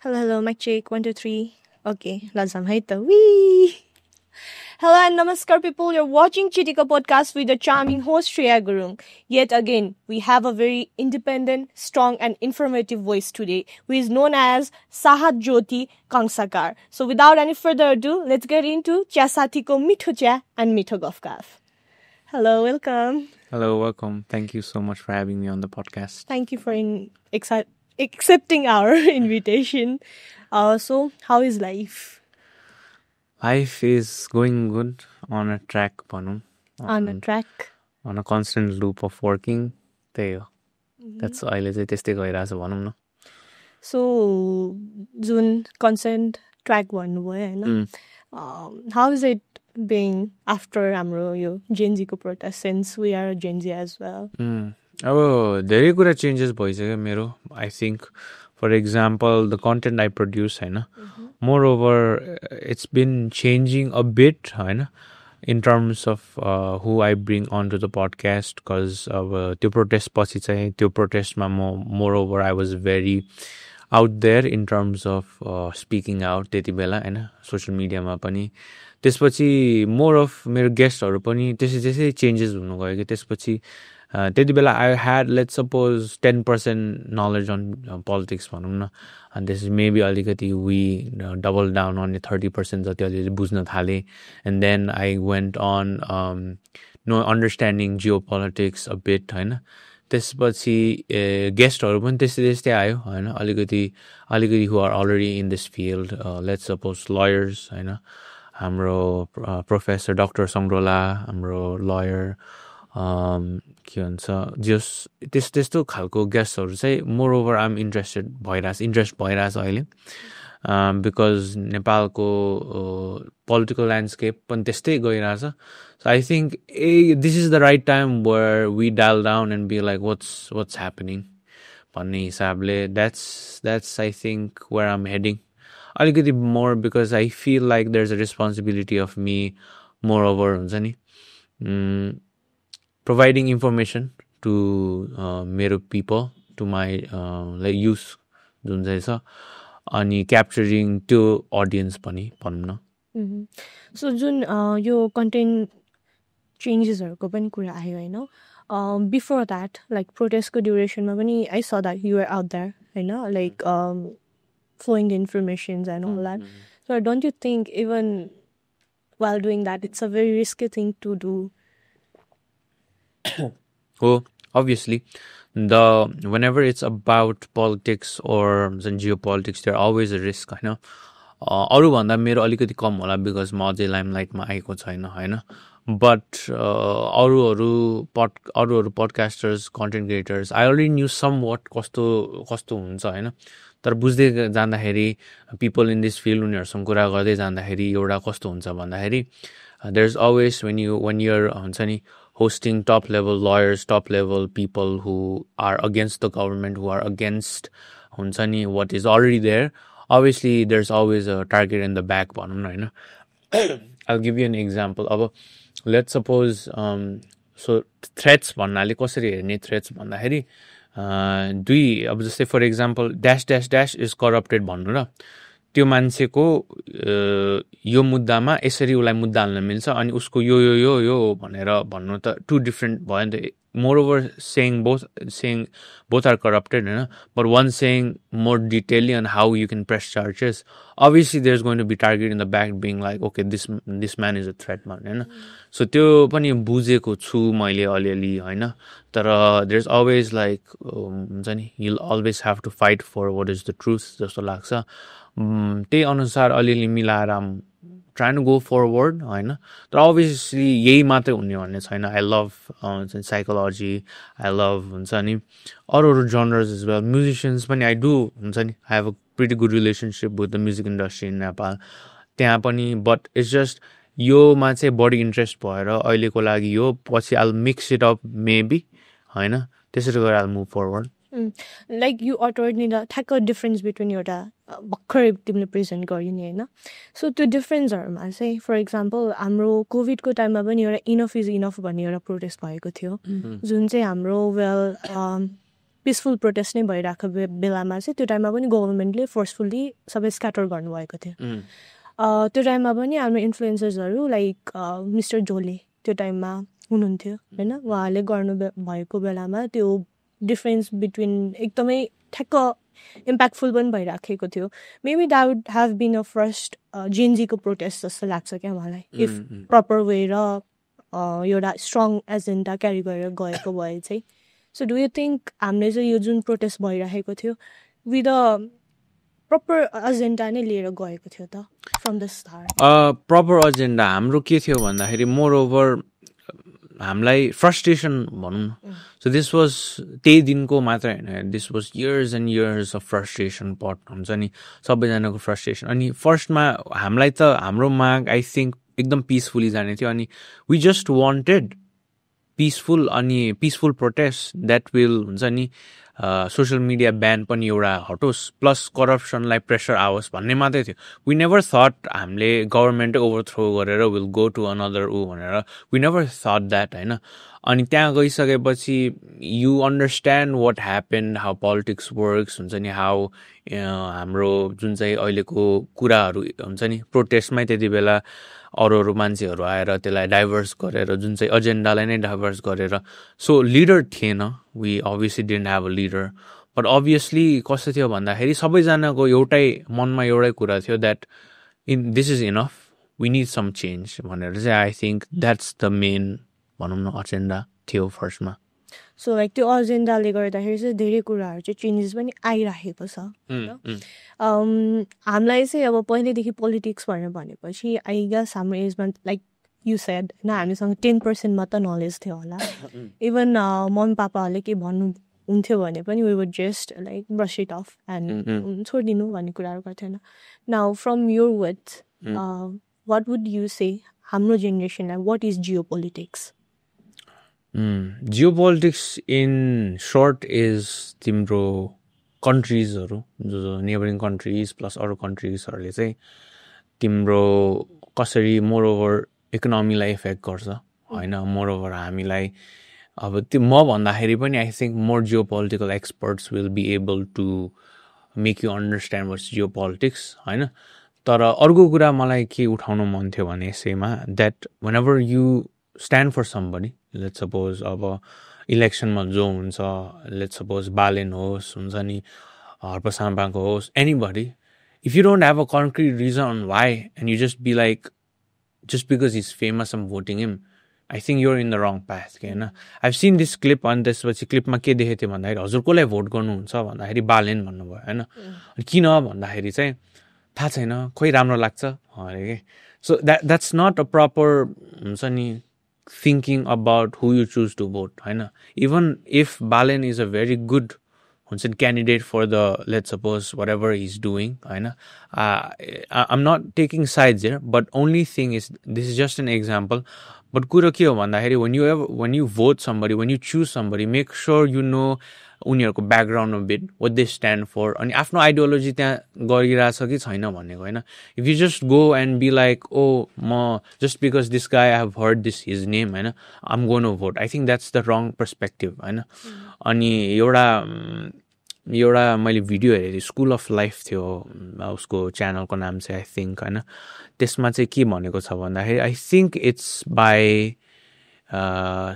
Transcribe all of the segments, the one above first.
Hello, mic check, 1, 2, 3. Okay, lazam hai ta. Wee! Hello and namaskar people, you're watching Chitika podcast with the charming host Shreya Gurung. Yet again, we have a very independent, strong and informative voice today, who is known as Sahat Jyoti Kangsakar. So without any further ado, let's get into Cha Sati ko Mitho Cha and Mitho Gafgaf. Hello, welcome. Hello, welcome. Thank you so much for having me on the podcast. Thank you for accepting our invitation. So, how is life? Life is going good on a track, Panu. On a track. On a constant loop of working. That's अहिले चाहिँ त्यस्तै गइरहेछ भनौँ न. So, जुन constant track भन्नुभयो हैन. How is it being after हाम्रो यो Gen Z को protest, since we are a Gen Z as well? अब धेरै कुरा चेन्जेस भइसक्यो मेरो. I think, for example, the content I produce हैन. Moreover, it's been changing a bit हैन, in terms of who I bring onto the podcast, because त्यो protest पछि चाहिँ त्यो protest मा moreover I was very out there in terms of speaking out त्यति बेला हैन, social media मा पनि. त्यसपछि more of मेरो guestहरु पनि त्यसै changes हुनु गयो कि त्यसपछि त्यति बेला I had, let's suppose, 10% knowledge on politics भनौँ न, and this is maybe अलिकति we double down on 30% जति अलिअलि बुझ्न थाले, and then I went on understanding geopolitics a bit हैन. त्यसपछि गेस्टहरु पनि त्यस्तै आयो हैन, अलिकति who are already in this field, let's suppose lawyers हैन, हाम्रो प्रोफेसर डाक्टर संग्रोला, हाम्रो lawyer, के भन्छ जस त्यस्तो खालको गेस्टहरु चाहिँ moreover I'm इन्ट्रेस्ट भइराछ अहिले, because नेपालको political landscape पनि त्यस्तै गइराछ. So I think this is the right time where we dial down and be like, what's happening भन्ने हिसाबले. That's I think where I'm heading अलिकति more, because I feel like there's a responsibility of me moreover हुन्छ नि, providing information to मेरो people, to my like youth जुन चाहिँ छ, अनि capturing त्यो audience पनि भनौँ न. So जुन यो content changesहरुको पनि कुरा आयो हैन. Before that, like protest को duration मा पनि I saw that you were out there हैन, like flowing the informations and all that. So don't you think even while doing that it's a very risky thing to do? Oh, obviously, whenever it's about politics or geopolitics, there's always a risk हैन. अरु भन्दा मेरो अलिकति कम होला, because म अझै लाइमलाइटमा आएको छैन हैन. But अरूहरू podcasters, content creators, I already knew somewhat कस्तो हुन्छ हैन. तर बुझ्दै जाँदाखेरि people in this field उनीहरुसँग कुरा गर्दै जाँदाखेरि एउटा कस्तो हुन्छ भन्दाखेरि, there's always when you're हुन्छ नि hosting top level lawyers, top level people who are against the government, who are against हुन्छ नि what is already there, obviously there's always a target in the back भनौँ न हैन. I'll give you an example. अब let's suppose so threats भन्नाले कसरी हेर्ने, threats भन्दाखेरि दुई, अब जस्तै for example dash is corrupted भन्नु र त्यो मान्छेको यो मुद्दामा यसरी उलाई मुद्दा हाल्न मिल्छ अनि उसको यो भनेर भन्नु त two different भयो नि त. Moreover, saying both are corrupted, but one saying more detailedly on how you can press charges. Obviously, there's going to be target in the back being like, okay, this man is a threat man. So त्यो पनि बुझेको छु मैले अलिअलि हैन. तर there's always like हुन्छ नि, you'll always have to fight for what is the truth जस्तो लाग्छ. त्यही अनुसार अलिअलि मिलाएर I'm trying to go forward हैन. तर obviously यही मात्रै हुने भन्ने छैन. I love psychology, I love हुन्छ नि अरू genres as well. Musicians पनि I do हुन्छ नि, I have a pretty good relationship with the music industry in Nepal. त्यहाँ पनि, but it's just योमा चाहिँ बढी इन्ट्रेस्ट भएर अहिलेको लागि यो, पछि I'll mix it up maybe हैन. त्यसरी गरेर I'll move forward. Like you uttered नि the ठ्याक्क difference between एउटा भर्खरै तिमीले प्रेजेन्ट गर्यो नि हैन. सो त्यो डिफरेन्सहरुमा चाहिँ फर एक्जाम्पल हाम्रो कोभिडको टाइममा पनि एउटा इनफ इज इनफ भन्ने एउटा प्रोटेस्ट भएको थियो, जुन चाहिँ हाम्रो पिसफुल प्रोटेस्ट नै भइरहेको बेलामा चाहिँ त्यो टाइममा पनि गभर्मेन्टले फोर्सफुल्ली सबै स्क्याटर गर्नुभएको थियो त्यो टाइममा पनि हाम्रो इन्फ्लुएन्सर्सहरू लाइक मिस्टर झोले त्यो टाइममा हुनुहुन्थ्यो होइन उहाँले गर्नु भएको बेलामा त्यो डिफ्रेन्स बिट्विन एकदमै ठ्याक्क इम्प्याक्टफुल पनि भइराखेको थियो maybe that would have been a first जेएनजीको प्रोटेस्ट जस्तो लाग्छ क्या मलाई इफ प्रपर वे र एउटा स्ट्रङ एजेन्डा क्यारी गरेर गएको भए चाहिँ सो डु यु थिङ्क हामीले चाहिँ यो जुन प्रोटेस्ट भइरहेको थियो विथ अ प्रपर एजेन्डा नै लिएर गएको थियो त from the start proper agenda हाम्रो के थियो भन्दाखेरि मोर ओभर हामीलाई फ्रस्ट्रेसन भनौँ न सो दिस वाज त्यही दिनको मात्रै होइन this was years and years of frustration पट हुन्छ नि सबैजनाको फ्रस्ट्रेसन अनि फर्स्टमा हामीलाई त हाम्रो माग आई थिङ्क एकदम पिसफुली जाने थियो अनि वी जस्ट वान्टेड पिसफुल अनि पिसफुल प्रोटेस्ट द्याट विल हुन्छ नि सोसियल मिडिया ब्यान पनि एउटा हटोस् प्लस करप्सनलाई प्रेसर आओस् भन्ने मात्रै थियो वी नेभर थट हामीले गभर्मेन्टै ओभरथ्रो गरेर विल गो टु अनदर भनेर वी नेभर थट द्याट होइन अनि त्यहाँ गइसकेपछि you understand what happen how politics works हुन्छ नि हाउ हाम्रो जुन चाहिँ अहिलेको कुराहरू हुन्छ नि प्रोटेस्टमै त्यति बेला अरू मान्छेहरू आएर त्यसलाई डाइभर्स गरेर जुन चाहिँ एजेन्डालाई नै डाइभर्स गरेर सो लिडर थिएन we obviously didn't have a leader but obviously कस्तो थियो भन्दाखेरि सबैजनाको एउटै मनमा एउटै कुरा थियो that in this is enough we need some change भनेर चाहिँ I think that's the main भनौँ न एजेन्डा थियो फर्स्टमा सो लाइक त्यो एजेन्डाले गर्दाखेरि चाहिँ धेरै कुराहरू चाहिँ चेन्जेस पनि आइराखेको छ हामीलाई चाहिँ अब पहिल्यैदेखि पोलिटिक्स भनेर भनेपछि आई गेस हाम्रो एजमा लाइक यु सेड होइन हामीसँग 10% मात्र नलेज थियो होला इभन मम्मी पापाहरूले के भन्नुहुन्थ्यो भने पनि we would just like brush it off and छोडिदिनु भन्ने कुराहरू गर्थेन now from your words what would you say हाम्रो जेनेरेसनलाई what is geopolitics geopolitics in short is तिम्रो कन्ट्रिजहरू जो नेबरिङ कन्ट्रिज प्लस अरू कन्ट्रिजहरूले चाहिँ तिम्रो कसरी मोर ओभर इकोनोमीलाई इफेक्ट गर्छ होइन मोर ओभर हामीलाई अब त्यो म भन्दाखेरि पनि I think more geopolitical experts will be able to make you understand what's geopolitics होइन तर अर्को कुरा मलाई के उठाउनु मन थियो भने यसैमा that when ever you stand for somebody let's suppose अब इलेक्सनमा जो हुन्छ लेट्स सपोज बालेन होस् हुन्छ नि हर्प साम्पाको होस् anybody if you don't have a concrete reason why and you just be like just because he's famous I'm voting him I think you're in the wrong path के होइन I've seen this clip अनि त्यसपछि क्लिपमा के देखेको थियो भन्दाखेरि हजुर कसलाई भोट गर्नुहुन्छ भन्दाखेरि बालेन भन्नुभयो होइन अनि किन भन्दाखेरि चाहिँ थाहा छैन खोइ राम्रो लाग्छ अरे के so that's not a proper हुन्छ नि thinking about who you choose to vote होइन even if Balen is a very good हुन्छ नि candidate for the let's suppose whatever he is doing होइन I'm not taking sides here but only thing is this is just an example but कुरो के हो भन्दाखेरि when you vote somebody, when you choose somebody, make sure you know उनीहरूको background of bit what they stand for अनि आफ्नो ideology त्यहाँ गरिरहेछ कि छैन भनेको होइन if you just go and be like oh म just because this guy I have heard this his name होइन I'm gonna vote I think that's the wrong perspective होइन अनि एउटा मैले भिडियो हेरेँ थिएँ स्कुल अफ लाइफ थियो उसको च्यानलको नाम चाहिँ आई थिङ्क होइन त्यसमा चाहिँ के भनेको छ भन्दाखेरि I think it's by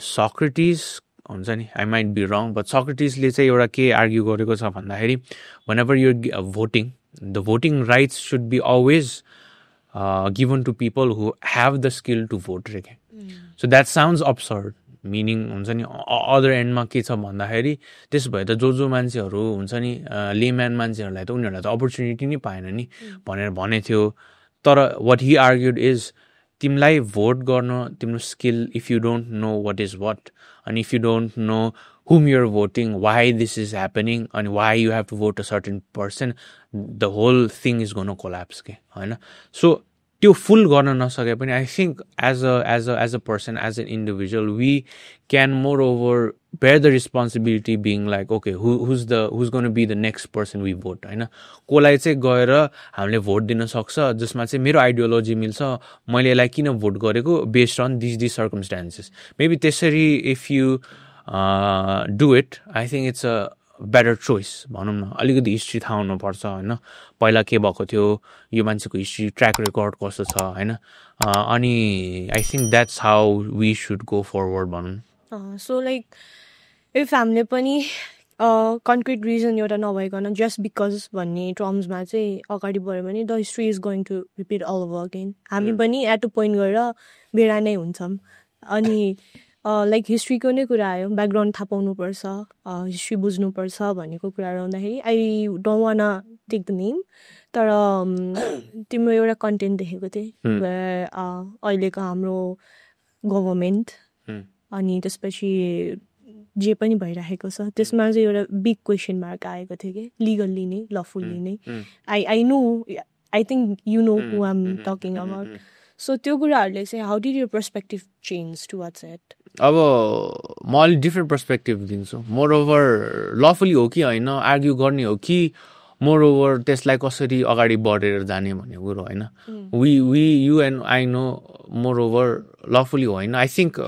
Socrates हुन्छ नि I might be wrong but सक्रेटिसले चाहिँ एउटा के आर्ग्यु गरेको छ भन्दाखेरि whenever you're voting the voting rights should be always given to people who have the skill to vote रे के so that sounds absurd meaning हुन्छ नि अदर एन्डमा के छ भन्दाखेरि त्यसो भए त जो मान्छेहरू हुन्छ नि लेम्यान मान्छेहरूलाई त उनीहरूलाई त अपर्च्युनिटी नै पाएन नि भनेर भनेको थियो तर वाट हि आर्ग्युड इज तिमीलाई भोट गर्न तिम्रो skill if you don't know what is what and if you don't know whom you're voting, why this is happening and why you have to vote a certain person, the whole thing is going to collapse ke haina so त्यो फुल गर्न नसके पनि I think as a person, as an individual, we can moreover bear the responsibility being like okay who's going to be the next person we vote हैन कोलाई चाहिँ गएर हामीले vote दिन सक्छ जसमा चाहिँ मेरो आइडियोलोजी मिल्छ मैले यसलाई किन भोट गरेको based on this circumstances maybe त्यसरी if you do it I think it's a better choice भनौँ न अलिकति हिस्ट्री थाहा हुनुपर्छ होइन पहिला के भएको थियो यो मान्छेको हिस्ट्री ट्र्याक रेकर्ड कस्तो छ होइन अनि I think that's how we should go forward भनौँ सो लाइक इफ हामीले पनि कन्क्रिट रिजन एउटा नभइकन जस्ट बिकज भन्ने टर्म्समा चाहिँ अगाडि बढ्यो भने the history is going to repeat all over again हामी पनि एट अ पोइन्ट गएर बेडा नै हुन्छौँ अनि लाइक हिस्ट्रीको नै कुरा आयो ब्याकग्राउन्ड थाहा पाउनुपर्छ हिस्ट्री बुझ्नुपर्छ भनेको कुराहरू आउँदाखेरि I don't want take the name तर तिम्रो एउटा कन्टेन्ट देखेको थिएँ अहिलेको हाम्रो गभर्मेन्ट अनि त्यसपछि जे पनि भइरहेको छ त्यसमा चाहिँ एउटा बिग क्वेसन मार्क आएको थियो कि लिगल्ली नै लफुल्ली नै I know I think you know who I'm talking about so त्यो कुराहरूले चाहिँ how did your perspective change towards it अब म अलिक डिफ्रेन्ट पर्सपेक्टिभ दिन्छु मोर ओभर लफुली हो कि होइन आर्ग्यु गर्ने हो कि मोर ओभर त्यसलाई कसरी अगाडि बढेर जाने भन्ने कुरो होइन we you and I know more over lawfully होइन आई थिङ्क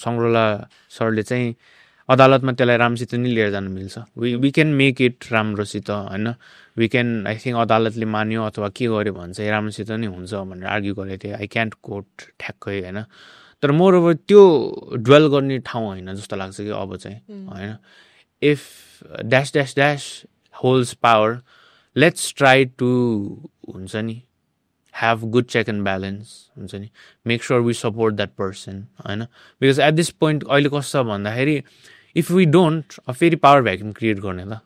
सङ्ग्रोला सरले चाहिँ अदालतमा त्यसलाई राम्रोसित नि लिएर जानु मिल्छ वी क्यान मेक इट राम्रोसित होइन वी क्यान आई थिङ्क अदालतले मान्यो अथवा के गर्यो भने चाहिँ राम्रोसित नै हुन्छ भनेर आर्ग्यु गरेको थिएँ आई क्यान्ट कोट ठ्याक्कै होइन तर मोर ओभर त्यो ड्वेल गर्ने ठाउँ होइन जस्तो लाग्छ कि अब चाहिँ होइन if dash dash dash holds power let's try to हुन्छ नि have good check and balance हुन्छ नि make sure we support that person होइन because at this point अहिले कस्तो छ भन्दाखेरि if we don't फेरि पावर भ्याक्युम क्रिएट गर्ने त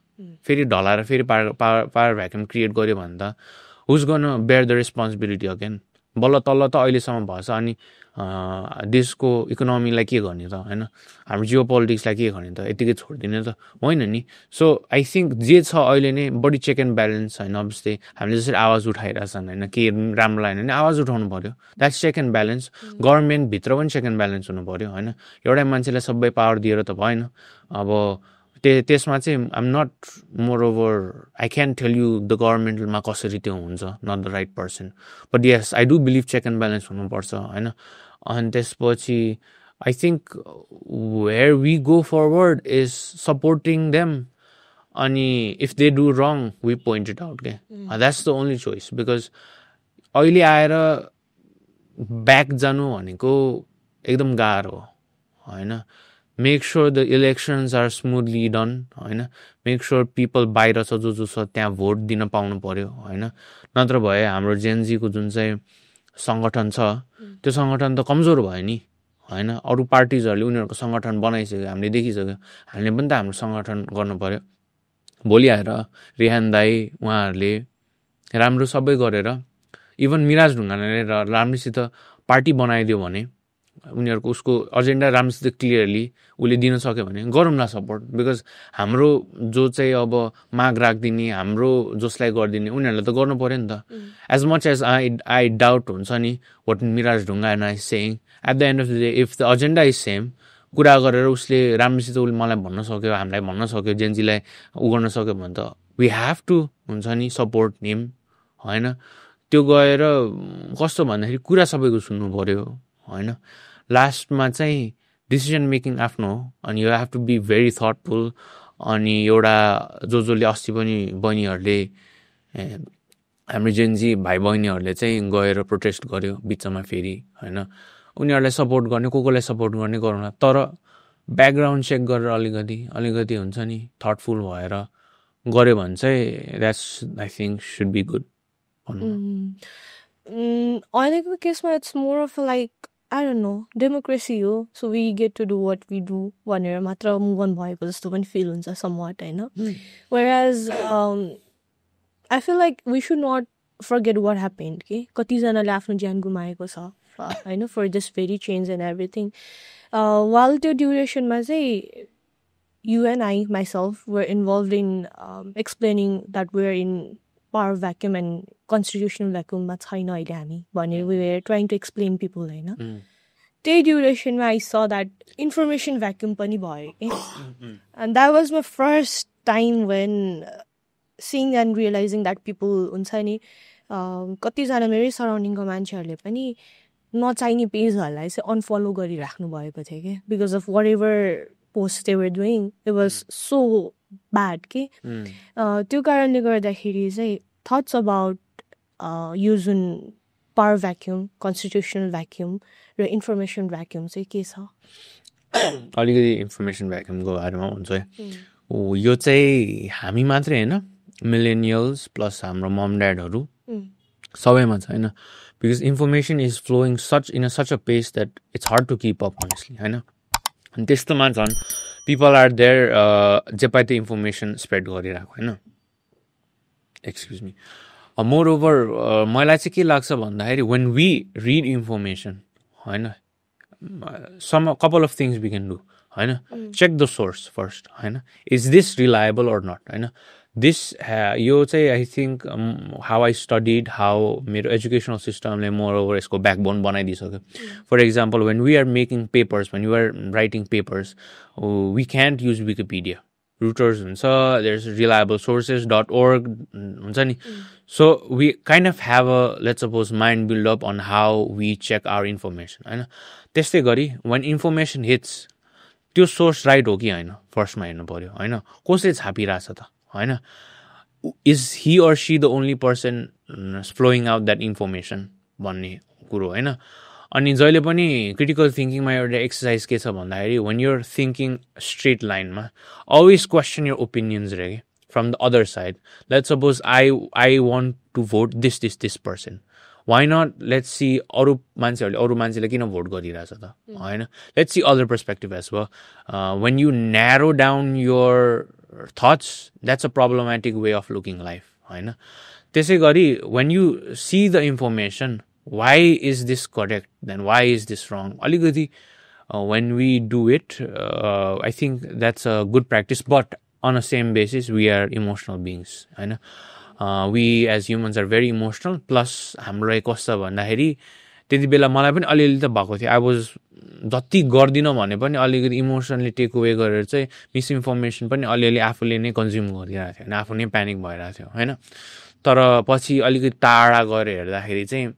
फेरि ढलाएर फेरि पावर भ्याक्युम क्रिएट गर्यो भने त who's gonna bear the responsibility again बल्ल तल्ल त अहिलेसम्म भएछ अनि देशको इकोनोमीलाई के गर्ने त होइन हाम्रो जियो पोलिटिक्सलाई के गर्ने त यतिकै छोडिदिने त होइन नि सो आई थिङ्क जे छ अहिले नै बडी चेक एन्ड ब्यालेन्स होइन अभियसली हामीले जसरी आवाज उठाइरहेछन् होइन के राम्रो लागेन भने आवाज उठाउनु पऱ्यो द्याट्स चेक एन्ड ब्यालेन्स गभर्मेन्टभित्र पनि चेक एन्ड ब्यालेन्स हुनु पऱ्यो होइन एउटै मान्छेलाई सबै पावर दिएर त भएन अब त्यसमा चाहिँ I'm not moreover I can tell you the गभर्मेन्टमा कसरी त्यो हुन्छ not the right person but yes I do believe check and balance हुनुपर्छ होइन अनि त्यसपछि I think where we go forward is supporting them अनि if they do wrong we point it out के that's the only choice because अहिले आएर back जानु भनेको एकदम गाह्रो होइन make sure the elections are smoothly done होइन मेक श्योर पिपल बाहिर छ जो छ त्यहाँ भोट दिन पाउनु पऱ्यो होइन नत्र भए हाम्रो जेनजीको जुन चाहिँ सङ्गठन छ त्यो सङ्गठन त कमजोर भयो नि होइन अरू पार्टिजहरूले उनीहरूको सङ्गठन बनाइसक्यो हामीले देखिसक्यो हामीले पनि त हाम्रो सङ्गठन गर्नु पऱ्यो भोलि आएर रेहान दाई उहाँहरूले राम्रो सबै गरेर इभन मिराज ढुङ्गानाले राम्रोसित पार्टी बनाइदियो भने उनीहरूको उसको एजेन्डा राम्रोसित क्लियरली उसले दिन सक्यो भने गरौँला सपोर्ट बिकज हाम्रो जो चाहिँ अब माग राखिदिने हाम्रो जसलाई गरिदिने उनीहरूले त गर्नु पऱ्यो नि त as much as I doubt हुन्छ नि what Miraj Dhungana is saying at the end of the day if the agenda is same कुरा गरेर उसले राम्रोसित उसले मलाई भन्न सक्यो हामीलाई भन्न सक्यो जेन्जीलाई उ गर्न सक्यो भने त वी हेभ टु हुन्छ नि सपोर्ट हिम होइन त्यो गएर कस्तो भन्दाखेरि कुरा सबैको सुन्नु पऱ्यो होइन लास्टमा चाहिँ डिसिजन मेकिङ आफ्नो हो अनि you have to be very thoughtful अनि एउटा जसले अस्ति पनि बहिनीहरूले हाम्रो जेन्जी भाइ बहिनीहरूले चाहिँ गएर प्रोटेस्ट गर्यो बिचमा फेरि होइन उनीहरूलाई सपोर्ट गर्ने कोलाई सपोर्ट गर्ने गरौँला तर ब्याकग्राउन्ड चेक गरेर अलिकति हुन्छ नि थटफुल भएर गऱ्यो भने चाहिँ that's I think should be good अहिलेको केसमा it's more of like I don't know, democracy हो so we get to do what we do भनेर मात्र move on भएको जस्तो पनि feel हुन्छ somewhat होइन whereas I feel like we should not forget what happened के कतिजनाले आफ्नो ज्यान गुमाएको छ होइन for this very change and everything while त्यो ड्युरेसनमा चाहिँ you and I myself were involved in explaining that we're in power vacuum and constitutional vacuum मा छैन अहिले हामी भनेर we were trying to explain people होइन त्यही ड्युरेसनमा I saw that information vacuum पनि भयो के and that was my first time when seeing and realizing that people हुन्छ नि कतिजना मेरै सराउन्डिङको मान्छेहरूले पनि नचाहिने पेजहरूलाई चाहिँ अनफलो गरिराख्नु भएको थियो कि because of whatever posts they were doing it was so bad के त्यो कारणले गर्दाखेरि चाहिँ थट्स अबाउट यो जुन पावर भ्याक्युम कन्स्टिट्युसनल भ्याक्युम र इन्फर्मेसन भ्याक्युम चाहिँ के छ अलिकति इन्फर्मेसन भ्याक्युमको बारेमा हुन्छ है यो चाहिँ हामी मात्रै होइन मिलेनियल्स प्लस हाम्रो मम ड्याडहरू सबैमा छ होइन because information is flowing such a pace that it's hard to keep up honestly होइन अनि त्यस्तोमा झन् पिपल आर देयर जे पाइ त्यो इन्फर्मेसन स्प्रेड गरिरहेको होइन एक्सक्युज मी मोर ओभर मलाई चाहिँ के लाग्छ भन्दाखेरि वेन वी रिड इन्फर्मेसन होइन some couple of things we can do होइन चेक द सोर्स फर्स्ट होइन is this reliable or not होइन दिस यो चाहिँ I think how I studied how मेरो एजुकेसनल सिस्टमले मोर ओभर यसको ब्याकबोन बनाइदिइसक्यो for example when we are making papers when you are writing papers we can't use Wikipedia Reuters हुन्छ there is reliable sources .org हुन्छ नि so we kind of have a let's suppose mind build up on how we check our information होइन त्यस्तै गरी when information hits त्यो source right हो कि होइन फर्स्टमा हेर्नु पऱ्यो होइन कसले छापिरहेछ त होइन is he or she the only person flowing out that information भन्ने कुरो होइन अनि जहिले पनि क्रिटिकल थिङ्किङमा एउटा एक्सर्साइज के छ भन्दाखेरि वेन युआर थिङ्किङ स्ट्रेट लाइनमा अलवेज क्वेसन यर ओपिनियन्स रे कि from the other side let suppose I want to vote this person why not let's see अरू मान्छेले किन भोट गरिरहेछ त होइन let's see other perspective as well when you narrow down your thoughts that's a problematic way of looking life होइन त्यसै गरी when you see the information why is this correct then why is this wrong aligati when we do it I think that's a good practice but on a same basis we are emotional beings होइन we as humans are very emotional plus हाम्रो कस्तो भन्दाखेरि त्यति बेला मलाई पनि अलिअलि त भएको थियो आई वाज जति गर्दिनँ भने पनि अलिकति इमोसनली टेक अवे गरेर चाहिँ मिसइन्फर्मेसन पनि अलिअलि आफूले नै कन्ज्युम गरिरहेको थियो होइन आफू नै प्यानिक भइरहेको थियो होइन तर पछि अलिकति टाढा गएर हेर्दाखेरि चाहिँ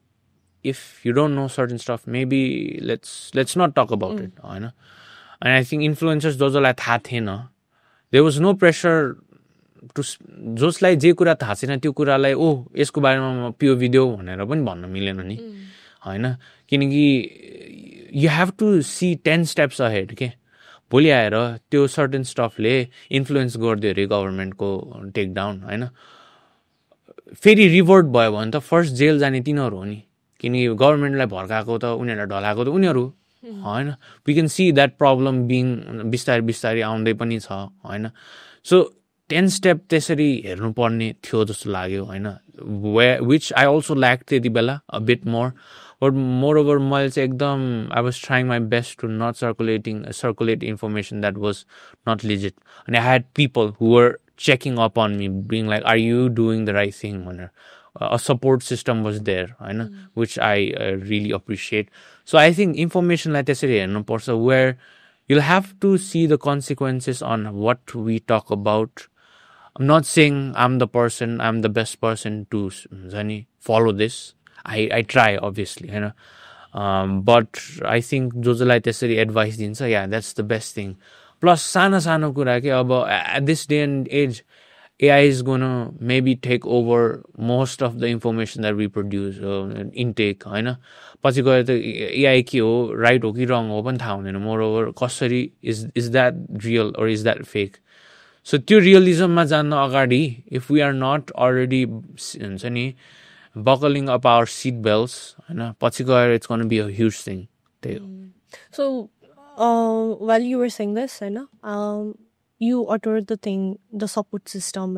if you don't know certain stuff maybe let's not talk about it होइन and I think influencers जसलाई थाहा थिएन there was no pressure to जसलाई जे कुरा थाहा छैन त्यो कुरालाई यसको बारेमा म पियो भिडियो भनेर पनि भन्न मिलेन नि होइन किनकि you have to see 10 steps ahead के भोलि आएर त्यो सर्टेन स्टफले इन्फ्लुएन्स गरिदियो अरे गभर्मेन्टको टेक डाउन होइन फेरि रिभर्ट भयो भने त फर्स्ट जेल जाने तिनीहरू हो नि किनकि गभर्मेन्टलाई भड्काएको त उनीहरूलाई ढलाएको त उनीहरू होइन we can see that problem being बिस्तारै बिस्तारै आउँदै पनि छ होइन सो 10 स्टेप त्यसरी हेर्नुपर्ने थियो जस्तो लाग्यो होइन विच आई अल्सो ल्याक त्यति बेला a bit more but moreover मैले चाहिँ एकदम I was trying my best to not circulate information that was not legit अनि I had people who were checking up on me being like are you doing the right thing a support system was there which I really appreciate so I think information like this where you'll have to see the consequences on what we talk about. I'm not saying I'm the best person to follow this. I try obviously but I think josai tesari advice dincha yeah that's the best thing. Plus sana kura ke aba at this day and age AI is going to maybe take over most of the information that we produce intake होइन पछि गएर त AI के हो right हो कि रङ हो पनि थाहा हुँदैन मोर ओभर कसरी is that real or is that fake so त्यो रियलिजममा जान्न अगाडि if we are not already हुन्छ नि buckling up our seat belts होइन पछि गएर it's gonna be a huge thing त्यही हो so while you were saying this you uttered the thing the support system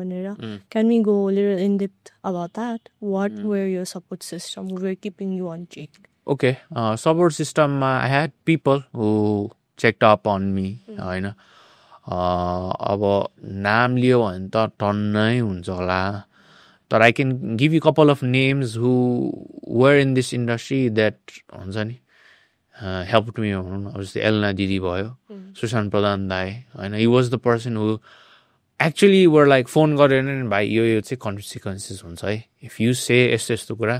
can we go a little in depth about that what were your support system who were keeping you on check okay support system I had people who checked up on me होइन अब नाम लियो भने त टन्नै हुन्छ होला तर I can give you a couple of names who were in this industry that हुन्छ नि helped me obviously Elna Didi भयो Sushan Pradhan Dai and he was the person who actually were like phone गरेर नि भाइ यो चाहिँ consequences हुन्छ है if you say यस्तो कुरा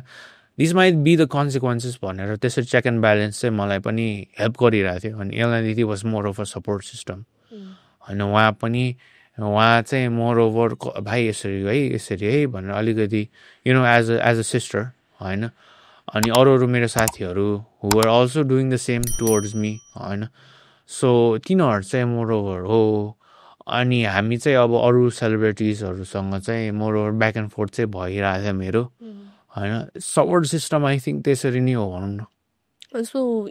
these might be the consequences भनेर त्यसरी check and balance चाहिँ मलाई पनि help गरिरहेको थियो अनि Elna Didi was more of a support system होइन उहाँ पनि उहाँ चाहिँ मोर ओभर भाइ यसरी है भनेर अलिकति एज अ सिस्टर होइन अनि अरू मेरो साथीहरू who are also doing the same towards me होइन सो तिनीहरू चाहिँ मोर ओभर हो अनि हामी चाहिँ अब अरू सेलिब्रिटिजहरूसँग चाहिँ more over back and forth चाहिँ भइरहेको छ मेरो होइन सपोर्ट सिस्टम आई थिङ्क त्यसरी नै हो भनौँ न So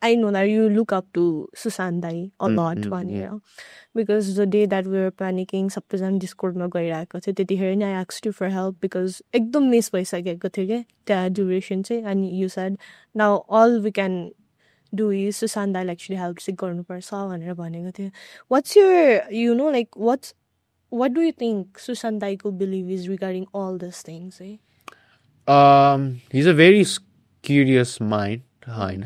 I know that you look up to Susan Dai a lot, yeah. Because the day that we were panicking, सबैजना डिस्कोर्डमा गइरहेको थियो त्यतिखेर नि I asked you for help because एकदम मिस भइसकेको थियो क्या त्यहाँ ड्युरेसन चाहिँ अनि you said now all we can do is Susan Dai actually help चाहिँ गर्नुपर्छ भनेर भनेको थियो. What's your like what do you think Susan Dai को believe is regarding all these things? He's a very curious mind होइन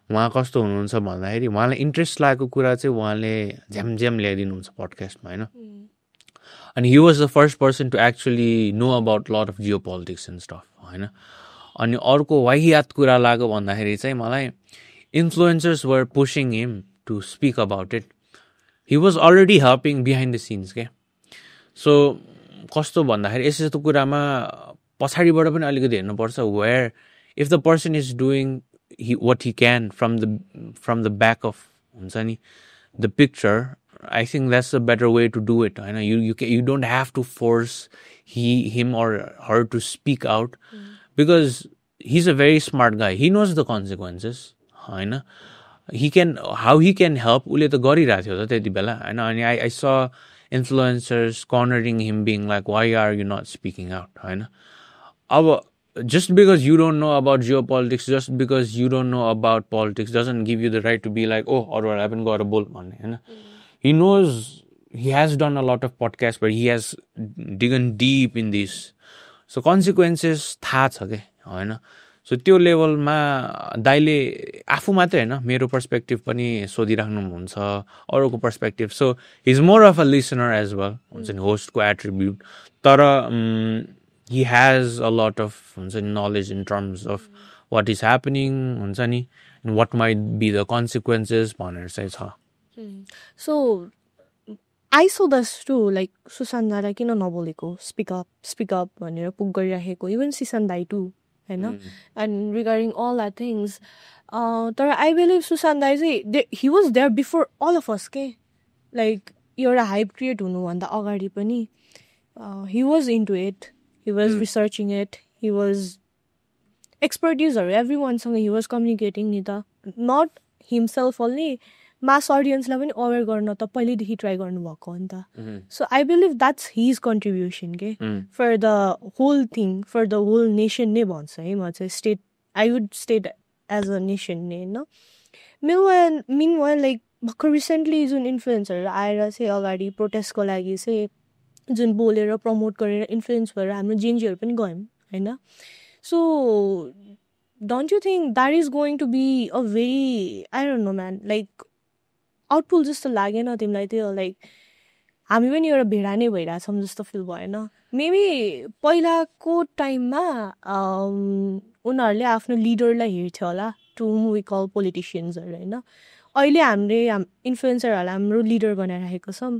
उहाँ कस्तो हुनुहुन्छ भन्दाखेरि उहाँलाई इन्ट्रेस्ट लागेको कुरा चाहिँ उहाँले झ्याम ल्याइदिनुहुन्छ पडकास्टमा होइन अनि he was the first person to actually know about lot of geo politics and stuff होइन अनि अर्को वाहियात कुरा लाग्यो भन्दाखेरि चाहिँ मलाई influencers were pushing him to speak about it he was already helping behind the scenes क्या सो कस्तो भन्दाखेरि यस्तो कुरामा पछाडिबाट पनि अलिकति हेर्नुपर्छ where if the person is doing what he can from the back of the picture. I think that's a better way to do it. I know you don't have to force him or her to speak out because he's a very smart guy. He knows the consequences. I know how he can help. Ule to garira thyo ta त्यति बेला हैन अनि I saw influencers cornering him being like why are you not speaking out हैन अब just because you don't know about geopolitics, just because you don't know about politics doesn't give you the right to be like, oh, or I haven't got a bull money. You know? He knows, he has done a lot of podcasts, but he has digged deep in this. So consequences, थाहा छ के होइन so त्यो लेभलमा दाइले आफू मात्रै होइन मेरो पर्सपेक्टिभ पनि सोधिराख्नुहुन्छ अरूको perspective so he's more of a listener as well हुन्छ नि होस्टको एट्रिब्युट तर he has a lot of knowledge in terms of what is happening and what might be the consequences भनेर चाहिँ छ So I saw this too like Susan Dai किन नबोलेको speak up भनेर पुग गरिराखेको even Susan Dai too हैन and regarding all that things तर I believe Susan Dai चाहिँ he was there before all of us के like एउटा hype create हुनुभन्दा अगाडि पनि he was into it. He was researching it. He was expertise or everyoneसँग he was communicating नि त not himself only mass audience लाई पनि aware गर्न त पहिलेदेखि try गर्नुभएको हो नि त so I believe that's his contribution के for the whole thing for the whole nation नै भन्छ है म चाहिँ state I would state as a nation नै होइन meanwhile like भर्खर recently जुन influencer आएर चाहिँ अगाडि प्रोटेस्टको लागि चाहिँ जुन बोलेर प्रमोट गरेर इन्फ्लुएन्स भएर हाम्रो जेन्जीहरू पनि गयौँ होइन so don't you think that is going to be a very I don't know man like आउटपुल जस्तो लागेन तिमीलाई त्यो लाइक हामी पनि एउटा भेडा नै भइरहेछौँ जस्तो फिल भएन मेबी पहिलाको टाइममा उनीहरूले आफ्नो लिडरलाई हेर्थ्यो होला टु हुम वी कल पोलिटिसियन्सहरू होइन अहिले हामीले इन्फ्लुएन्सरहरूलाई हाम्रो लिडर बनाइरहेको छौँ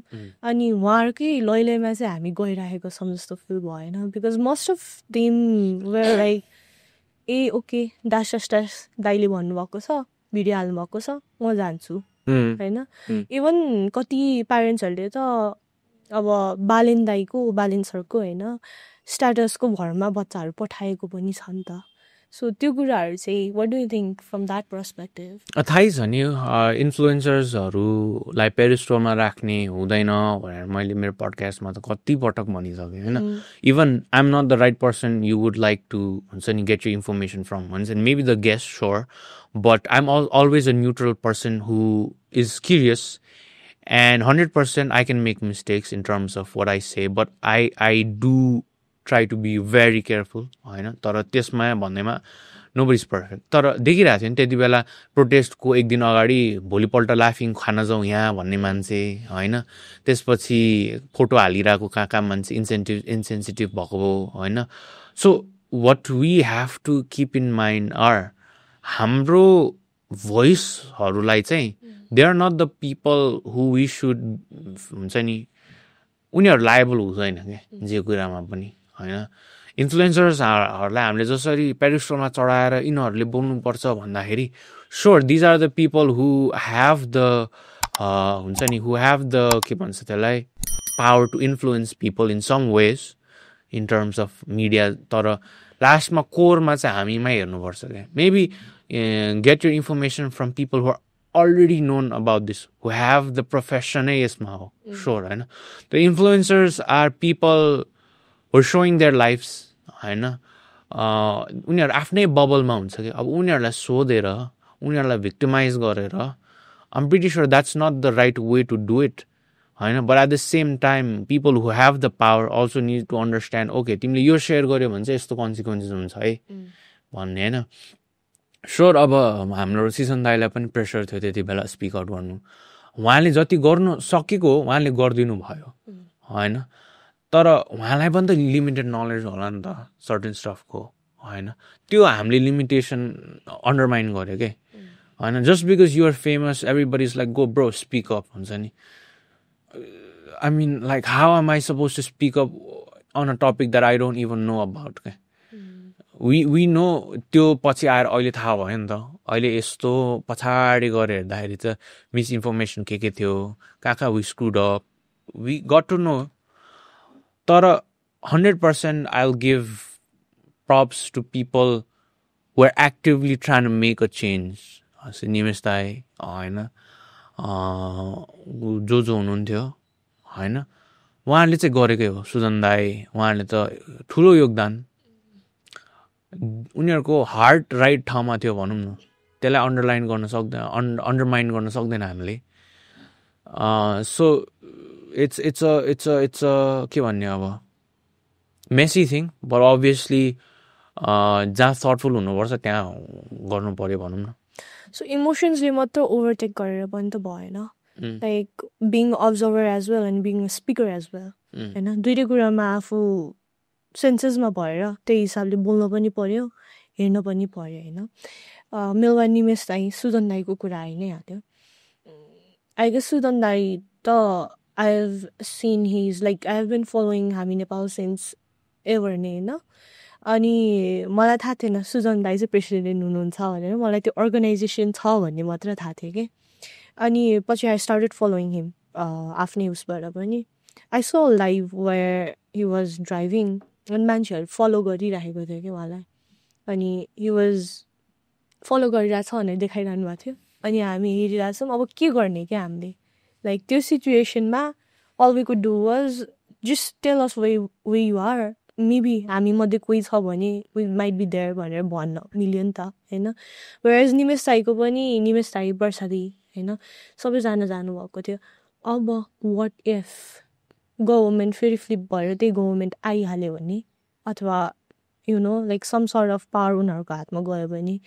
अनि उहाँहरूकै लैलैमा चाहिँ हामी गइरहेको छौँ जस्तो फिल भएन because most of them were like a okay Das दाइले भन्नुभएको छ भिडियो हाल्नुभएको छ म जान्छु होइन इभन कति प्यारेन्ट्सहरूले त अब बालेन सरको होइन स्ट्याटसको भरमा बच्चाहरू पठाएको पनि छ नि त सो त्यो कुराहरू चाहिँ what do you think from that perspective? थाहै छ नि इन्फ्लुएन्सर्सहरूलाई पेरिस्टोलमा राख्ने हुँदैन भनेर मैले मेरो पडकास्टमा त कति पटक भनिसकेँ होइन even I am not the right person you would like to हुन्छ नि गेट यु इन्फर्मेसन फ्रम हुन्छ नि maybe the guest sure but I am always a neutral person who is curious and 100% I can make mistakes in terms of what I say but I do try to be very careful होइन तर त्यसमा भन्दैमा nobody is perfect तर देखिरहेको थियो नि त्यति बेला प्रोटेस्टको एक दिन अगाडि भोलिपल्ट लाफिङ खान जाउँ यहाँ भन्ने मान्छे होइन त्यसपछि फोटो हालिरहेको कहाँ मान्छे इन्सेन्सिटिभ भएको होइन so what we have to keep in mind are हाम्रो भोइसहरूलाई चाहिँ they are not the people who we should हुन्छ नि उनीहरू लायबल हुँदैन क्या जे कुरामा पनि होइन इन्फ्लुएन्सर्सहरूलाई हामीले जसरी पेरिस्टलमा चढाएर यिनीहरूले बोल्नुपर्छ भन्दाखेरि sure these are the people who have the हुन्छ नि हु हेभ द के भन्छ त्यसलाई power to influence people in some ways in terms of media तर लास्टमा कोरमा चाहिँ हामीमै हेर्नुपर्छ क्या maybe get your information from people who are already known about this, who have the profession यसमा हो sure होइन the influencers are people who are showing their lives होइन उनीहरू आफ्नै बबलमा हुन्छ कि अब उनीहरूलाई सोधेर उनीहरूलाई भिक्टिमाइज गरेर I'm pretty sure that's not the right way to do it होइन but at the same time people who have the power also need to understand okay तिमीले यो सेयर गर्यो भने चाहिँ यस्तो कन्सिक्वेन्सेस हुन्छ है भन्ने होइन स्योर अब हाम्रो सिसन दाइलाई पनि प्रेसर थियो त्यति बेला स्पिक आउट गर्नु उहाँले जति गर्नु सकेको हो उहाँले गरिदिनु भयो होइन तर उहाँलाई पनि त लिमिटेड नलेज होला नि त सर्टेन स्टफको होइन त्यो हामीले लिमिटेसन अन्डरमाइन गर्यो के होइन just because you're famous everybody is like go bro speak up हुन्छ नि I mean like how am I suppose to speak up on a topic that I don't even know about क्या we know त्यो पछि आएर अहिले थाहा भयो नि त अहिले यस्तो पछाडि गएर हेर्दाखेरि त मिसइन्फर्मेसन के थियो कहाँ we screwed up we got to know तर 100% I will give props to people who are actively trying to make a change Nimesh दाई होइन जो हुनुहुन्थ्यो होइन उहाँहरूले चाहिँ गरेकै हो सुजन दाई उहाँहरूले त ठुलो योगदान उनीहरूको हार्ट राइट ठाउँमा थियो भनौँ न त्यसलाई अन्डरलाइन गर्न सक्दैन अन्डरमाइन गर्न सक्दैन हामीले सो इट्स अ के भन्ने अब मेसी थिङ बट अभियसली जहाँ थटफुल हुनुपर्छ त्यहाँ गर्नु पर्यो भनौँ न सो इमोसन्सले मात्र ओभरटेक गरेर पनि त भएन like being observer as well and being speaker as well होइन दुइटै कुरामा आफू सेन्सेसमा भएर त्यही हिसाबले बोल्न पनि पर्यो हेर्न पनि पर्यो होइन मेलवा निमेश दाई सुदन दाईको कुरा आइ नै हाल्यो आई गेस सुदन दाई त I have seen his like I have been following हामी नेपाल सिन्स एभर नै होइन अनि मलाई थाहा थिएन सुजन दाई चाहिँ प्रेसिडेन्ट हुनुहुन्छ भनेर मलाई त्यो अर्गनाइजेसन छ भन्ने मात्र थाहा थियो कि अनि पछि आई स्टार्टेड फलोइङ हिम आफ्नै उसबाट पनि I saw live where he was driving अनि मान्छेहरू फलो गरिराखेको थियो कि उहाँलाई अनि हि वाज फलो गरिरहेछ भनेर देखाइरहनु भएको थियो अनि हामी हेरिरहेछौँ अब के गर्ने क्या हामीले लाइक त्यो सिचुएसनमा all we could do was just tell us where you are maybe हामी मध्ये कोही छ भने वी माइट बी देयर भनेर भन्न मिल्यो नि त होइन वेयरएज निमेश दाईको पनि निमेश दाई वर्षादी होइन सबैजना जानुभएको थियो अब वाट इफ गभर्मेन्ट फेरि फ्लिप भएर त्यही गभर्मेन्ट आइहाल्यो भने अथवा you know like some sort of power उनीहरूको हातमा गयो भने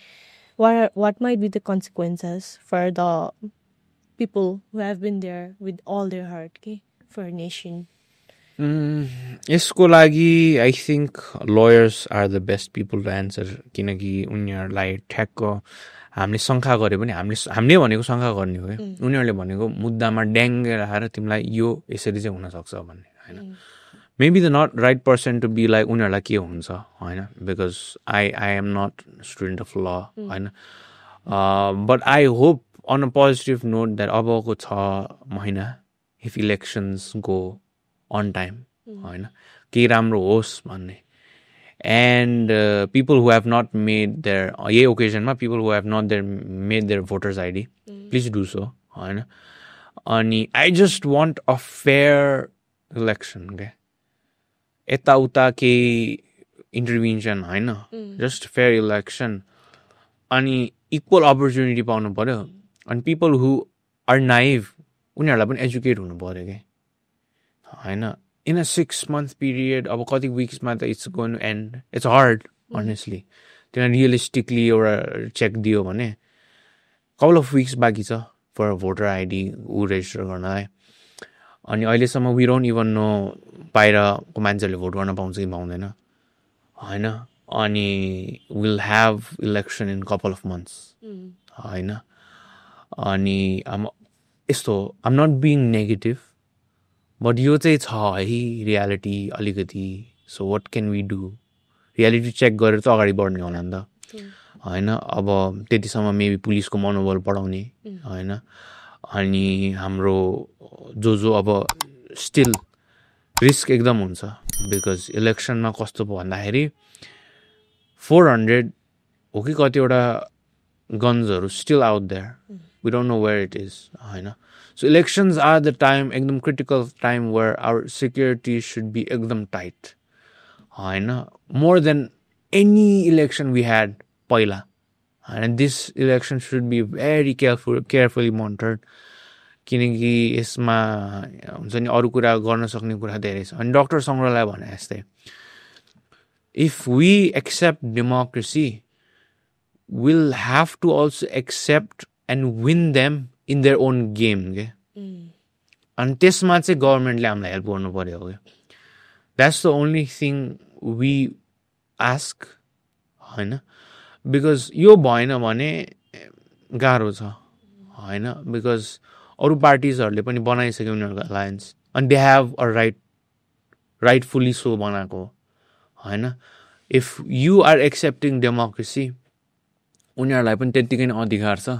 what might be the consequences for the people who have been there with all their heart के फर नेसन यसको लागि I think lawyers are the best people to answer किनकि उनीहरूलाई ठ्याक्क हामीले शङ्का गऱ्यो भने हामीले भनेको शङ्का गर्ने हो क्या उनीहरूले भनेको मुद्दामा ड्याङ्गे राखेर तिमीलाई यो यसरी चाहिँ हुनसक्छ भन्ने होइन maybe the not right person to be like उनीहरूलाई के हुन्छ होइन because I am not student of law होइन but I hope on a positive note that अबको 6 महिना if elections go on time होइन केही राम्रो होस् भन्ने and people who have not made their यही ओकेजनमा people who have not made their voters ID please do so होइन अनि I just want a fair election क्या यताउता केही इन्टरभेन्सन होइन जस्ट फेयर इलेक्सन अनि इक्वल अपर्च्युनिटी पाउनु पऱ्यो अनि पिपल हु आर नाइभ उनीहरूलाई पनि एजुकेट हुनु पऱ्यो क्या होइन इन अ 6 month पिरियड अब कति विक्समा त it's going to end it's hard honestly त्यसलाई रियलिस्टिकली एउटा चेक दियो भने कपाल अफ विक्स बाँकी छ फर भोटर आइडी ऊ रेजिस्टर गर्नलाई अनि अहिलेसम्म वी डोन्ट इभन नो बाहिरको मान्छेहरूले भोट गर्न पाउँछ कि पाउँदैन होइन अनि will have election in couple of months होइन अनि यस्तो am not being negative but यो चाहिँ छ है रियालिटी अलिकति so what can we do reality check गरेर त अगाडि बढ्ने होला नि त होइन अब त्यतिसम्म मेबी पुलिसको मनोबल बढाउने होइन अनि हाम्रो जो अब स्टिल रिस्क एकदम हुन्छ बिकज इलेक्सनमा कस्तो भन्दाखेरि 400 हो कि कतिवटा गन्सहरू still out there we don't know where it is होइन so elections are the time एकदम critical time where our security should be एकदम टाइट होइन more than any election we had पहिला होइन this election should be very carefully monitored किनकि यसमा हुन्छ नि अरू कुरा गर्न सक्ने कुरा धेरै छ अनि डाक्टर सङ्ग्रहलाई भने जस्तै if we accept democracy will have to also accept and win them in their own game के अनि त्यसमा चाहिँ गभर्मेन्टले हामीलाई हेल्प गर्नु पर्यो क्या that's the only thing we ask होइन बिकज यो भएन भने गाह्रो छ होइन बिकज अरू पार्टिजहरूले पनि बनाइसक्यो उनीहरूको अलायन्स अनि they have a rightfully so बनाएको होइन if you are accepting democracy उनीहरूलाई पनि त्यत्तिकै नै अधिकार छ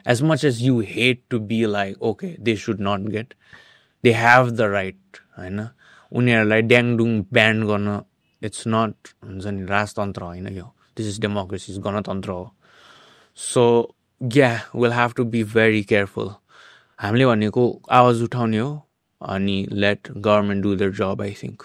as much as you hate to be like okay they should not get they have the right होइन उनीहरूलाई ड्याङडुङ ब्यान गर्न इट्स नट हुन्छ नि राजतन्त्र होइन यो दिस इज डेमोक्रेसी गणतन्त्र हो so yeah will have to be very careful हामीले भनेको आवाज उठाउने हो अनि let government do their job I think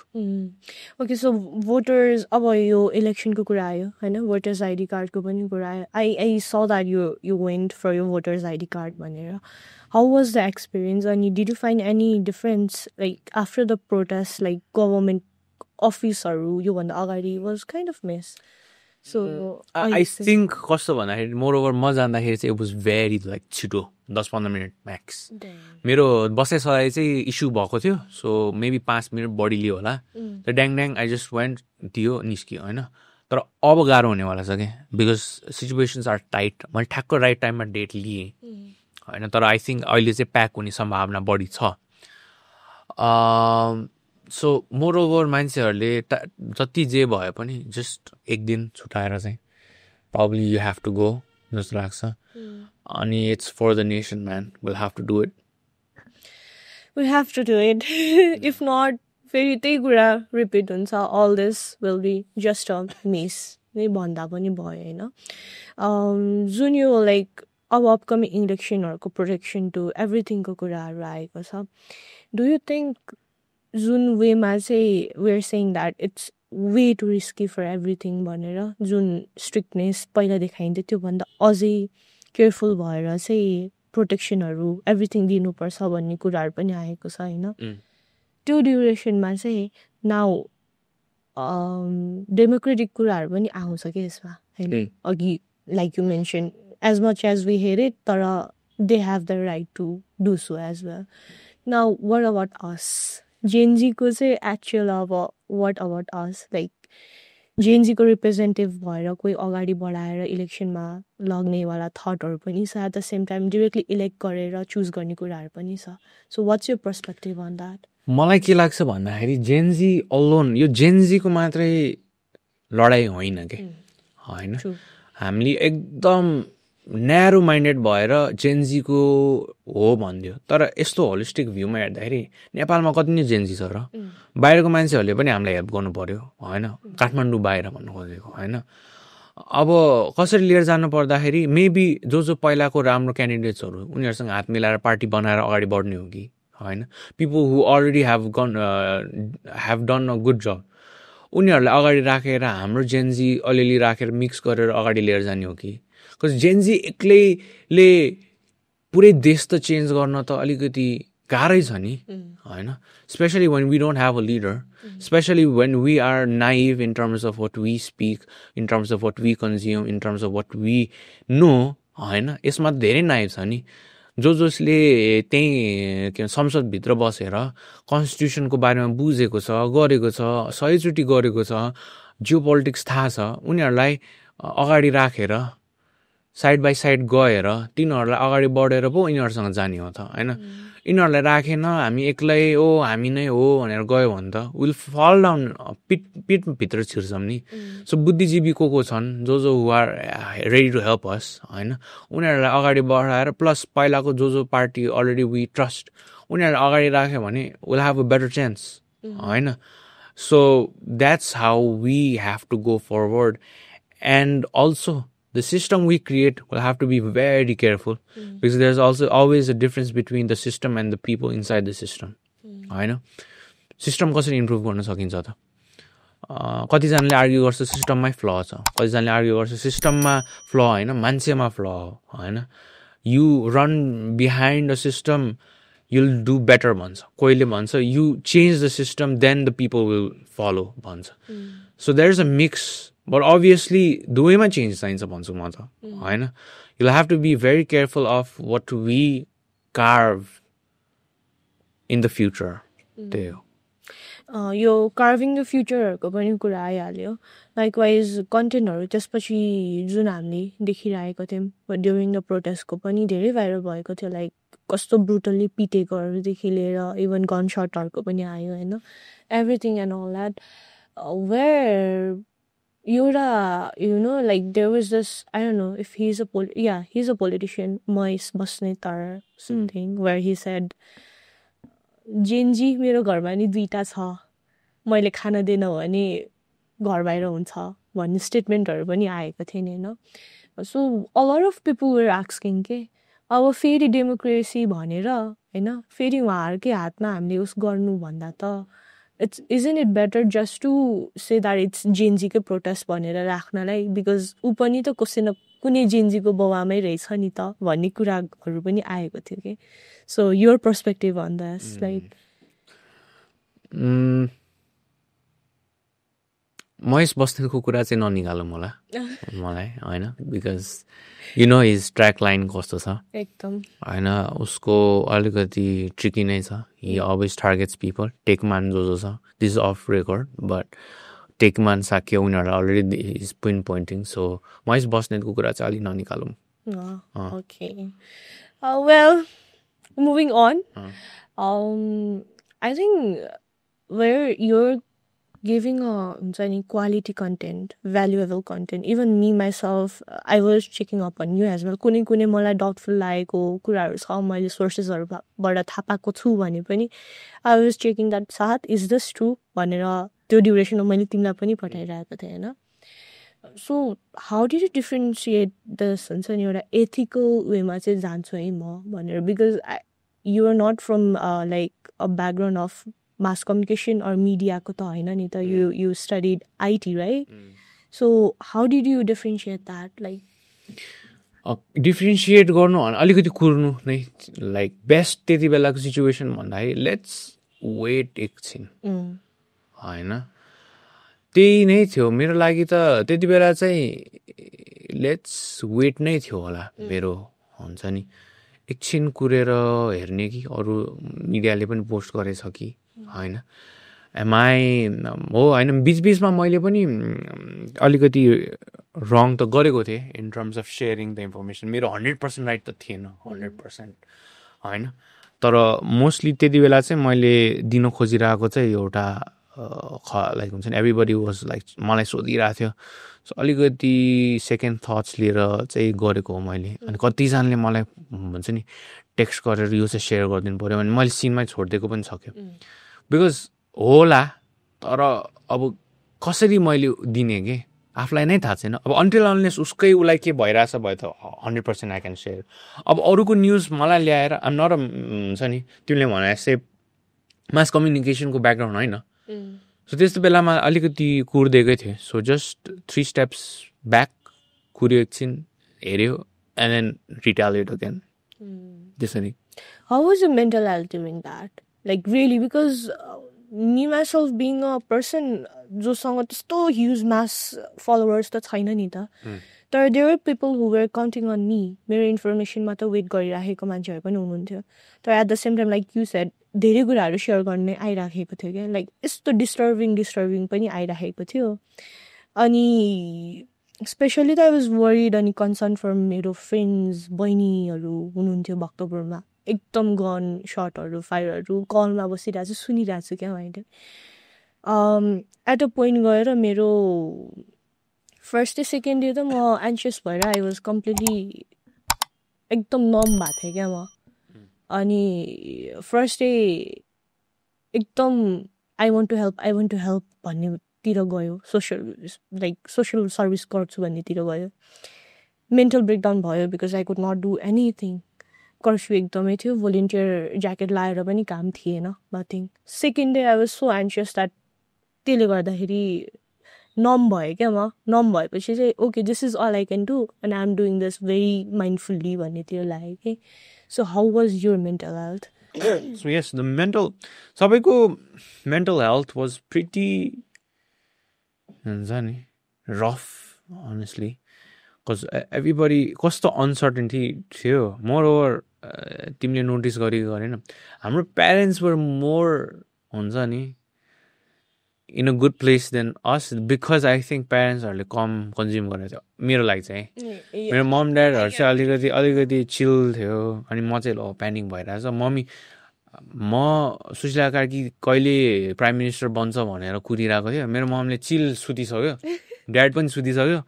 okay so voters अब यो इलेक्सनको कुरा आयो होइन भोटर्स आइडी कार्डको पनि कुरा आयो I saw that you went for यो भोटर्स आइडी कार्ड भनेर हाउ वाज द एक्सपिरियन्स अनि did you find any difference like after the protest like government अफिसहरू योभन्दा अगाडि was kind of mess so I think कस्तो भन्दाखेरि more over म जाँदाखेरि चाहिँ इट वाज भेरी लाइक छिटो 10-15 मिनट म्याक्स मेरो बसाइ सराइ चाहिँ इस्यु भएको थियो सो मेबी 5 मिनट बढी लियो होला त ड्याङ आई जस्ट वेन्ट दियो निस्कियो होइन तर अब गाह्रो हुनेवाला छ क्या बिकज सिचुएसन्स आर टाइट मैले ठ्याक्क राइट टाइममा डेट लिएँ होइन तर आई थिङ्क अहिले चाहिँ प्याक हुने सम्भावना बढी छ सो मोर ओभर मान्छेहरूले जति जे भए पनि जस्ट एक दिन छुटाएर चाहिँ probably you have to go जस्तो लाग्छ अनि it's for the nation man will have to do it we have to do it. If not, फेरि त्यही कुरा रिपिट हुन्छ all this will be just a mess नै भन्दा पनि भयो होइन जुन यो लाइक अब अपकमिङ इलेक्सनहरूको प्रोटेक्सन टु एभ्रिथिङको कुराहरू आएको छ डु यु थिङ्क जुन वेमा चाहिँ we are saying that it's way too risky for everything भनेर जुन स्ट्रिक्टनेस पहिला देखाइन्थ्यो त्योभन्दा अझै केयरफुल भएर चाहिँ प्रोटेक्सनहरू एभ्रिथिङ दिनुपर्छ भन्ने कुराहरू पनि आएको छ होइन त्यो ड्युरेसनमा चाहिँ नाउ डेमोक्रेटिक कुराहरू पनि आउँछ कि यसमा होइन अघि like you mention as much as we hear it तर they have the right to do so as well now what about us जेएनजीको चाहिँ एक्चुअल अब वाट अबाउट अस लाइक जेएनजीको रिप्रेजेन्टेटिभ भएर कोही अगाडि बढाएर इलेक्सनमा लग्नेवाला थटहरू पनि छ at the same time directly elect गरेर चुज गर्ने कुराहरू पनि छ so what's your perspective on that मलाई के लाग्छ भन्दाखेरि जेएनजी अलोन यो जेएनजीको मात्रै लडाइँ होइन कि होइन हामीले एकदम न्यारो माइन्डेड भएर जेएनजीको हो भनिदियो तर यस्तो होलिस्टिक भ्यूमा हेर्दाखेरि नेपालमा कति नै जेएनजी छ र बाहिरको मान्छेहरूले पनि हामीलाई हेल्प गर्नु पर्यो होइन काठमाडौँ बाहिर भन्नु खोजेको होइन अब कसरी लिएर जानु पर्दाखेरि मेबी जो पहिलाको राम्रो क्यान्डिडेट्सहरू उनीहरूसँग हात मिलाएर पार्टी बनाएर अगाडि बढ्ने हो कि होइन people who already have done a good job उनीहरूलाई अगाडि राखेर हाम्रो जेएनजी अलिअलि राखेर मिक्स गरेर अगाडि लिएर जाने हो कि बिकज जेएनजी एक्लैले पुरै देश त चेन्ज गर्न त अलिकति गाह्रै छ नि होइन specially when we don't have a leader specially when we are naive in terms of what we speak in terms of what we consume in terms of what we know होइन यसमा धेरै नाइभ छ नि जसले त्यहीँ के संसदभित्र बसेर कन्स्टिट्युसनको बारेमा बुझेको छ गरेको छ 100 गरेको छ जियो पोलिटिक्स थाहा छ उनीहरूलाई अगाडि राखेर साइड बाई साइड गएर तिनीहरूलाई अगाडि बढेर पो यिनीहरूसँग जाने हो त होइन यिनीहरूलाई राखेन हामी एक्लै हो हामी नै हो भनेर गयो भने त विल फल डाउन पिठभित्र छिर्छौँ नि सो बुद्धिजीवी को छन् जो are ready to help us होइन उनीहरूलाई अगाडि बढाएर प्लस पहिलाको जो पार्टी अलरेडी वी ट्रस्ट उनीहरूलाई अगाडि राख्यो भने will have a better chance होइन so that's how we have to go forward and also the system we create will have to be very careful because there's also always a difference between the system and the people inside the system. होइन system कसरी improve गर्न सकिन्छ त कतिजनाले argue गर्छ सिस्टममै फ्ल छ कतिजनाले argue गर्छ सिस्टममा फ्ल होइन मान्छेमा फ्ल हो होइन you run behind the system you'll do better भन्छ कोहीले भन्छ you change the system then the people will follow भन्छ so there's a mix but obviously दुवैमा चेन्ज चाहिन्छ भन्छु म त होइन you'll have to be very careful of what we carve in the future त्यही हो यो कार्भिङ द फ्युचरहरूको पनि कुरा आइहाल्यो लाइकवाइज कन्टेन्टहरू त्यसपछि जुन हामीले देखिरहेको थियौँ ड्युरिङ द प्रोटेस्टको पनि धेरै भाइरल भएको थियो लाइक कस्तो ब्रुटल्ली पिटेकोहरूदेखि लिएर इभन गन सटहरूको पनि आयो होइन everything and all that where एउटा you know like there was this I don't know if he is a politician Mahesh Basnet or something where he said Gen Z मेरो घरमा नि दुईटा छ मैले खान दिएन भने घर बाहिर हुन्छ भन्ने स्टेटमेन्टहरू पनि आएको थियो नि होइन so a lot of people were asking के अब फेरि डेमोक्रेसी भनेर होइन फेरि उहाँहरूकै हातमा हामीले उस गर्नुभन्दा त isn't it better just to say that it's जेनजीकै प्रोटेस्ट भनेर राख्नलाई बिकज ऊ पनि त कुनै जेनजीको बाउआमै रहेछ नि त भन्ने कुराहरू पनि आएको थियो कि so your perspective on this like Mahesh बस्नेतको कुरा चाहिँ ननिकालौँ होला मलाई होइन because you know his track line कस्तो छ एकदम होइन उसको अलिकति ट्रिकी नै छ he always targets people Tekman जो छ this is off record but Tekman Shakya उनीहरूलाई already is pinpointing so Mahesh बस्नेतको कुरा चाहिँ अलिक ननिकालौँ okay well moving on I think where you're giving quality content, valuable content. Even me myself, I was checking up on you as well. कुनै मलाई doubtful लागेको कुराहरू छ मैले सोर्सेसहरूबाट थाहा पाएको छु भने पनि I was checking that साथ is this true भनेर त्यो ड्युरेसनमा मैले तिमीलाई पनि पठाइरहेको थिएँ होइन so how did you differentiate this हुन्छ नि एउटा एथिकल वेमा चाहिँ जान्छु है म भनेर because you are not from like a background of mass communication or media ko ta haina ni ta you studied IT right so how did you differentiate that like differentiate गर्नु अलिकति कुर्नु नै लाइक बेस्ट त्यति बेलाको situation भन्दाखेरि let's weight एकछिन होइन त्यही नै थियो मेरो लागि त त्यति बेला चाहिँ लेट्स वेट नै थियो होला मेरो हुन्छ नि एकछिन कुरेर हेर्ने कि अरू मिडियाले पनि पोस्ट गरेछ कि होइन एमआई हो होइन बिचबिचमा मैले पनि अलिकति रङ त गरेको थिएँ in terms of sharing the information मेरो 100% राइट त थिएन 100% होइन तर मोस्टली त्यति बेला चाहिँ मैले दिन खोजिरहेको चाहिँ एउटा लाइक हुन्छ नि एभ्रिबडी वाज लाइक मलाई सोधिरहेको थियो सो अलिकति सेकेन्ड थट्स लिएर चाहिँ गरेको हो मैले अनि कतिजनाले मलाई भन्छ नि टेक्स्ट गरेर यो चाहिँ सेयर गरिदिनु पऱ्यो भने मैले सिनमै छोडिदिएको पनि छ क्या बिकज होला तर अब कसरी मैले दिने कि आफूलाई नै थाहा छैन अब अन्टिल अनलेस उसकै उसलाई के भइरहेछ भए त 100% आई क्यान सेयर अब अरूको न्युज मलाई ल्याएर आम नट हुन्छ नि तिमीले भने जस्तै मास कम्युनिकेसनको ब्याकग्राउन्ड होइन सो त्यस्तो बेलामा अलिकति कुर्दिएकै थिएँ सो जस्ट 3 steps ब्याक कुर्यो एकछिन हेऱ्यो एन्ड देन रिटालिएट अगेन त्यसरी How was your mental health during that? Like really, because me myself being a person जोसँग त्यस्तो huge mass followers त छैन नि त तर there were people who were counting on me मेरो इन्फर्मेसनमा त वेट गरिराखेको मान्छेहरू पनि हुनुहुन्थ्यो तर at the same time like you said धेरै कुराहरू सेयर गर्ने आइराखेको थियो क्या लाइक यस्तो डिस्टर्बिङ पनि आइराखेको थियो अनि स्पेसली त आई वाज वरिड अनि कन्सर्न फर मेरो फ्रेन्ड्स बहिनीहरू हुनुहुन्थ्यो भक्तपुरमा एकदम गन सर्टहरू फायरहरू कलमा बसिरहेको छु सुनिरहेको छु क्या मैले एट अ पोइन्ट गएर मेरो फर्स्ट डे सेकेन्ड डे त म एन्सियस भएर आई वाज कम्प्लिटली एकदम नम भएको थिएँ क्या म अनि फर्स्ट डे एकदम आई वान्ट टु हेल्प भन्नेतिर गयो सोसियल सर्भिस गर्छु भन्नेतिर गयो मेन्टल ब्रेकडाउन भयो because I could not do anything curfew एकदमै थियो भोलिन्टियर ज्याकेट लाएर पनि काम थिएन nothing second day I was so anxious that त्यसले गर्दाखेरि नम भयो क्या म नम भएपछि चाहिँ okay this is all I can do and I am doing this very mindfully भन्नेतिर लाग्यो कि so how was your mental health So yes, the सबैको mental health was pretty rough, honestly, because everybody कस्तो uncertainty थियो. Moreover, तिमीले notice गरेन हाम्रो parents were more हुन्छ नि in a good place than us because I think parents-हरूले कम कन्ज्युम गरेको थियो मेरो लागि चाहिँ मेरो मम ड्याडहरू चाहिँ अलिकति चिल थियो अनि म चाहिँ प्यानिक भइरहेछ म सुशीला कार्की कहिले प्राइम मिनिस्टर बन्छ भनेर कुदिरहेको थियो मेरो ममले चिल सुतिसक्यो ड्याड पनि सुतिसक्यो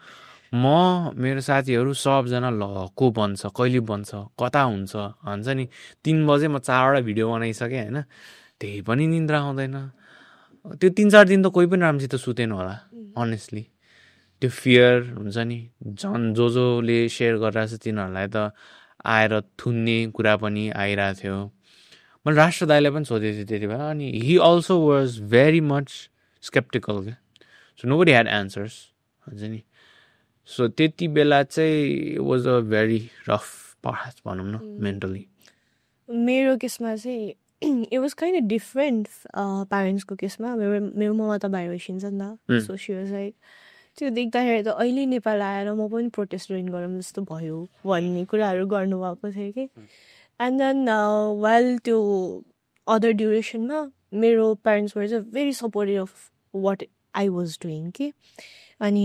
म मेरो साथीहरू सबजना को बन्छ कहिले बन्छ कता हुन्छ भन्छ नि 3 बजे म 4वटा भिडियो बनाइसकेँ होइन त्यही पनि निन्द्रा आउँदैन त्यो 3-4 दिन त कोही पनि राम्रोसित सुतेन होला अनेस्टली त्यो फियर हुन्छ नि झन् जोले सेयर गरिरहेको छ तिनीहरूलाई त आएर थुन्ने कुरा पनि आइरहेको थियो मैले राष्ट्र दाइलाई पनि सोधेको थिएँ त्यति बेला अनि he also was very much sceptical क्या so nobody had answers हुन्छ नि सो त्यति बेला चाहिँ was a very rough path भनौँ न मेन्टली मेरो केसमा चाहिँ it was kind of different प्यारेन्ट्सको केसमा मेरो ममा त बाहिर बसिन्छ नि त सो सी वाज लाइक त्यो देख्दाखेरि त अहिले नेपाल आएर म पनि प्रोटेस्ट जोइन गरौँ जस्तो भयो भन्ने कुराहरू गर्नुभएको थियो कि एन्ड देन वेल त्यो अदर ड्युरेसनमा मेरो प्यारेन्ट्स वर चाहिँ very supportive of what I was doing कि अनि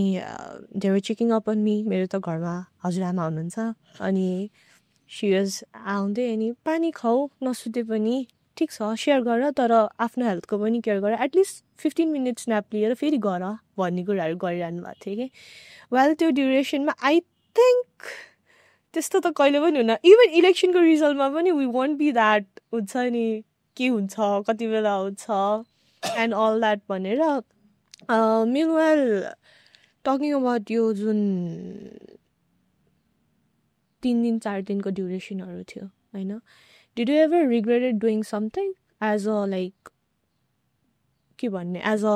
they were checking up on me मेरो त घरमा हजुरआमा हुनुहुन्छ अनि सी वाज आउँदै अनि पानी खाऊ नसुते पनि ठिक छ सेयर गर तर आफ्नो हेल्थको पनि केयर गर एटलिस्ट 15 मिनट्स स्न्याप लिएर फेरि गर भन्ने कुराहरू गरिरहनु भएको थियो कि वेल त्यो ड्युरेसनमा आई थिङ्क त्यस्तो त कहिले पनि हुन इभन इलेक्सनको रिजल्टमा पनि वी वन्ट बी द्याट हुन्छ नि के हुन्छ कति बेला हुन्छ एन्ड अल द्याट भनेर मिनवेल टकिङ अबाउट यो जुन 3 दिन 4 दिनको ड्युरेसनहरू थियो होइन Did you ever regretted doing something as a like के भन्ने as a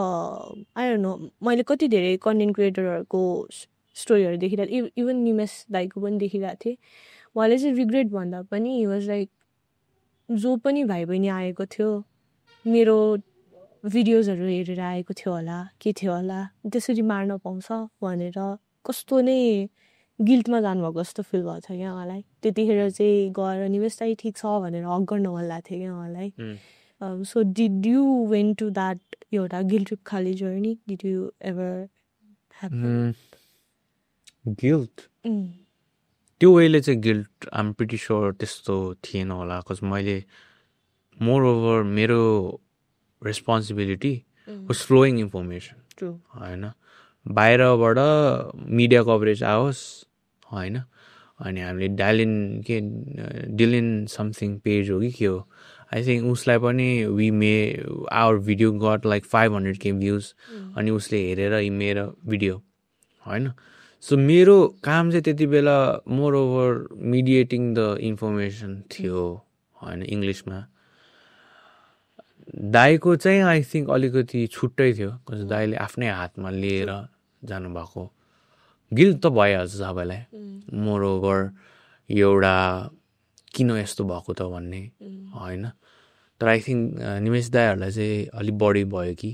I don't know मैले कति धेरै कन्टेन्ट क्रिएटरहरूको स्टोरीहरू देखिरहेको इभन निमेश दाइको पनि देखिरहेको थिएँ उहाँले चाहिँ रिग्रेट भन्दा पनि ही वाज लाइक जो पनि भाइ बहिनी आएको थियो मेरो भिडियोजहरू हेरेर आएको थियो होला के थियो होला त्यसरी मार्न पाउँछ भनेर कस्तो नै गिल्टमा जानुभएको जस्तो फिल भएको छ क्या उहाँलाई त्यतिखेर चाहिँ गएर निवेश दाइ ठिक छ भनेर हक गर्न मन लागेको थियो क्या उहाँलाई so did you went to that एउटा गिल्ट ट्रिप खाली journey did you ever have guilt त्यो वेले चाहिँ guilt I am pretty sure त्यस्तो थिएन होला बिकज मैले मोर ओभर मेरो रेस्पोन्सिबिलिटी वाज फ्लोइङ इन्फर्मेसन होइन बाहिरबाट मिडिया कभरेज आओस् होइन अनि हामीले डिलिन समथिङ पेज हो कि के हो आई थिङ्क उसलाई पनि we may our video got like 500K views अनि उसले हेरेर मेरो भिडियो होइन सो मेरो काम चाहिँ त्यति बेला मोर ओभर मिडिएटिङ द इन्फर्मेसन थियो होइन इङ्ग्लिसमा दाइको चाहिँ आई थिङ्क अलिकति छुट्टै थियो बिकज दाइले आफ्नै हातमा लिएर जानुभएको गिल्ट त भइहाल्छ सबैलाई मोर ओभर एउटा किन यस्तो भएको त भन्ने होइन तर आई थिङ्क निमेश दाइहरूलाई चाहिँ अलिक बढी भयो कि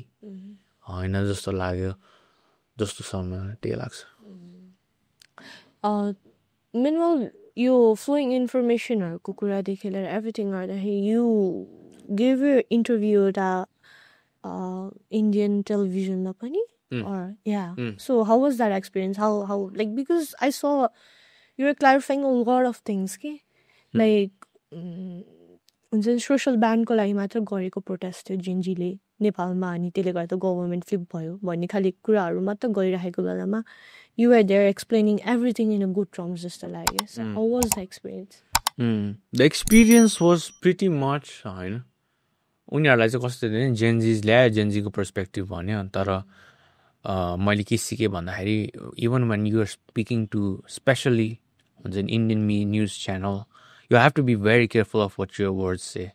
होइन जस्तो लाग्यो जस्तो समय त्यही लाग्छ मेनवेल यो फ्लोइङ इन्फर्मेसनहरूको कुरादेखि लिएर एभ्रिथिङ गर्दाखेरि यु गिभ यु इन्टरभ्यू एउटा इन्डियन टेलिभिजनमा पनि Or yeah. So how was that experience? How like, because I saw you were clarifying a lot of things, okay? Like social ब्यान्डको लागि मात्र गरेको प्रोटेस्ट थियो जेनजीले नेपालमा, अनि त्यसले गर्दा गभर्मेन्ट फ्लिप भयो भन्ने खाले कुराहरू मात्र गरिरहेको बेलामा you were there explaining everything in a good terms जस्तो लाग्यो. So how was the experience? The experience was pretty much होइन, उनीहरूलाई चाहिँ कस्तो थियो भने जेनजिज ल्यायो, जेनजीको पर्सपेक्टिभ भन्यो. तर मैले के सिकेँ भन्दाखेरि even when you are speaking to especially हुन्छ नि Indian news channel, you have to be very careful of what your words say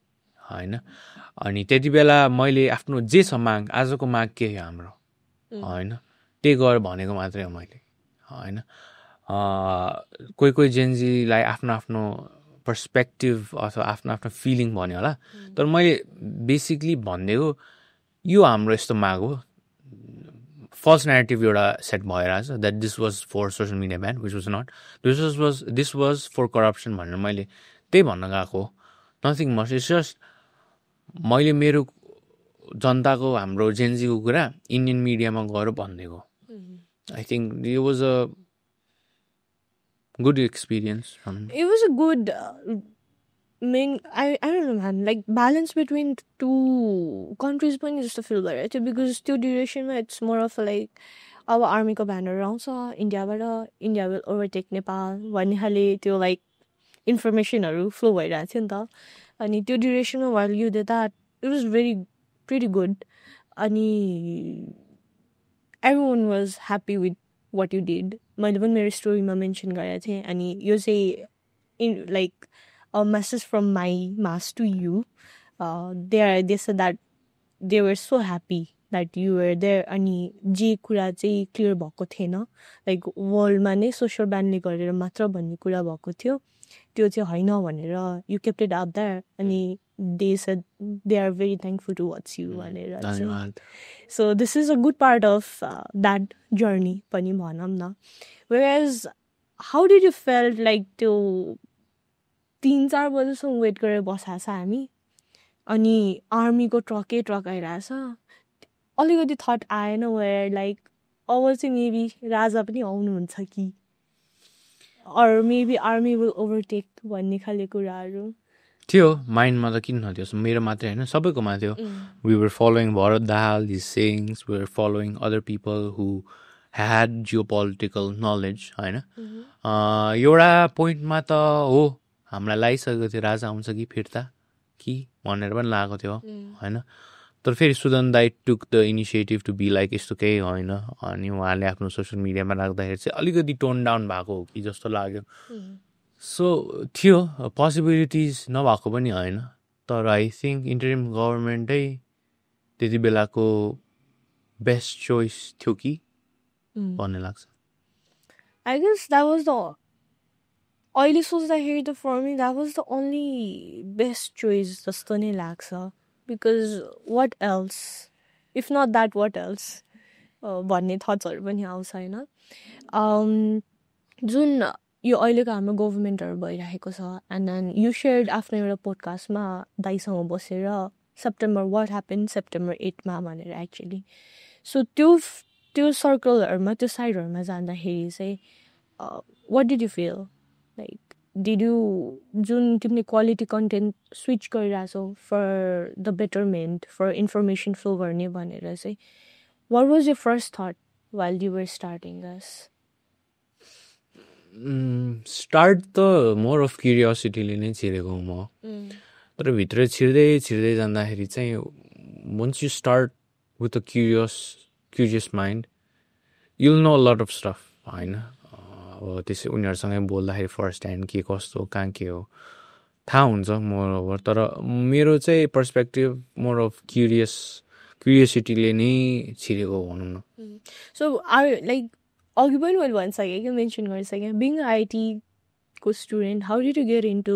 होइन. अनि त्यति बेला मैले आफ्नो जे छ माग, आजको माग के हो हाम्रो होइन, त्यही गर भनेको मात्रै हो मैले होइन. कोही जेनजीलाई आफ्नो आफ्नो पर्सपेक्टिभ अथवा आफ्नो आफ्नो फिलिङ भन्यो होला, तर मैले बेसिकली भनिदिएको यो हाम्रो यस्तो माग हो. फल्स नेरेटिभ एउटा सेट भइरहेछ that this was for social media ban, which was not. This was for corruption भनेर मैले त्यही भन्न गएको. Nothing much. इट्स जस्ट मैले मेरो जनताको हाम्रो जेनजीको कुरा इन्डियन मिडियामा गएर भनिदिएको. I think it was a good experience. It was a good I don't know man, like balance between two countries पनि जस्तो feel भइरहेको थियो. Because त्यो duration it's more of like अब army को banner आउँछ इन्डियाबाट, India will overtake Nepal भन्ने खाले त्यो like informationहरू flow भइरहेको थियो नि त. अनि त्यो duration while you did that, it was pretty good. अनि everyone was happy with what you did. मैले पनि मेरो स्टोरीमा मेन्सन गरेको थिएँ. अनि यो चाहिँ in like a message from my mass to you. They said that they were so happy that you were there. अनि जे कुरा चाहिँ क्लियर भएको थिएन, लाइक वर्ल्डमा नै सोसल ब्यानले गरेर मात्र भन्ने कुरा भएको थियो, त्यो चाहिँ होइन भनेर you kept it out there. अनि they said they are very thankful towards you. So this is a good part of that journey pani bhanam na. Whereas how did you felt like to 3-4 बजेसम्म weight गरेर बसेको छ हामी, अनि आर्मीको truck आइरहेछ. अलिकति थट आएन वेयर लाइक अब चाहिँ मेबी राजा पनि आउनुहुन्छ कि, or maybe army will overtake भन्ने खाले कुराहरू थियो माइन्डमा. त किन नथ्यो, मेरो मात्रै होइन सबैकोमा थियो. We were following Bharat Dahal, this sayings, we were following other people who had geopolitical knowledge होइन. एउटा पोइन्टमा त हो हामीलाई लागिसकेको थियो राजा आउँछ कि फिर्ता कि भनेर पनि लागेको थियो होइन. तर फेरि सुदन दाई took the initiative to be like यस्तो केही होइन. अनि उहाँले आफ्नो सोसियल मिडियामा राख्दाखेरि चाहिँ अलिकति टोन डाउन भएको हो कि जस्तो लाग्यो. सो थियो पोसिबिलिटिज नभएको पनि होइन. तर आई थिङ्क इन्टरिम गभर्मेन्टै त्यति बेलाको बेस्ट चोइस थियो कि भन्ने लाग्छ. I guess that was the अहिले सोच्दाखेरि त for me that was the only best choice जस्तो नै लाग्छ. Because what else, if not that what else भन्ने थट्सहरू पनि आउँछ होइन. जुन यो अहिलेको हाम्रो गभर्मेन्टहरू भइरहेको छ. एन्ड देन यु सेयर्ड आफ्नो एउटा पोडकास्टमा दाइसँग बसेर सेप्टेम्बर वाट ह्यापन सेप्टेम्बर 8मा भनेर एक्चुली. सो त्यो सर्कलहरूमा त्यो साइडहरूमा जाँदाखेरि चाहिँ what did you feel like did you जुन तिमीले क्वालिटी कन्टेन्ट स्विच गरिरहेछौ for the betterment for information flow गर्ने भनेर चाहिँ what was your first thought while you were starting this? Start त मोर अफ क्युरियोसिटीले नै छिरेको म. तर भित्र छिर्दै जाँदाखेरि चाहिँ once you start with a curious mind you'll no lot of stuff होइन. अब त्यसै उनीहरूसँगै बोल्दाखेरि फर्स्ट ह्यान्ड के कस्तो कहाँ के हो थाहा हुन्छ मोर ओभर. तर मेरो चाहिँ पर्सपेक्टिभ मोर अफ क्युरियोसिटीले नै छिरेको भनौँ न. सो लाइक अघि पनि मैले भनिसकेँ कि मेन्सन गरिसकेँ बिङ आइटीको student how did you get into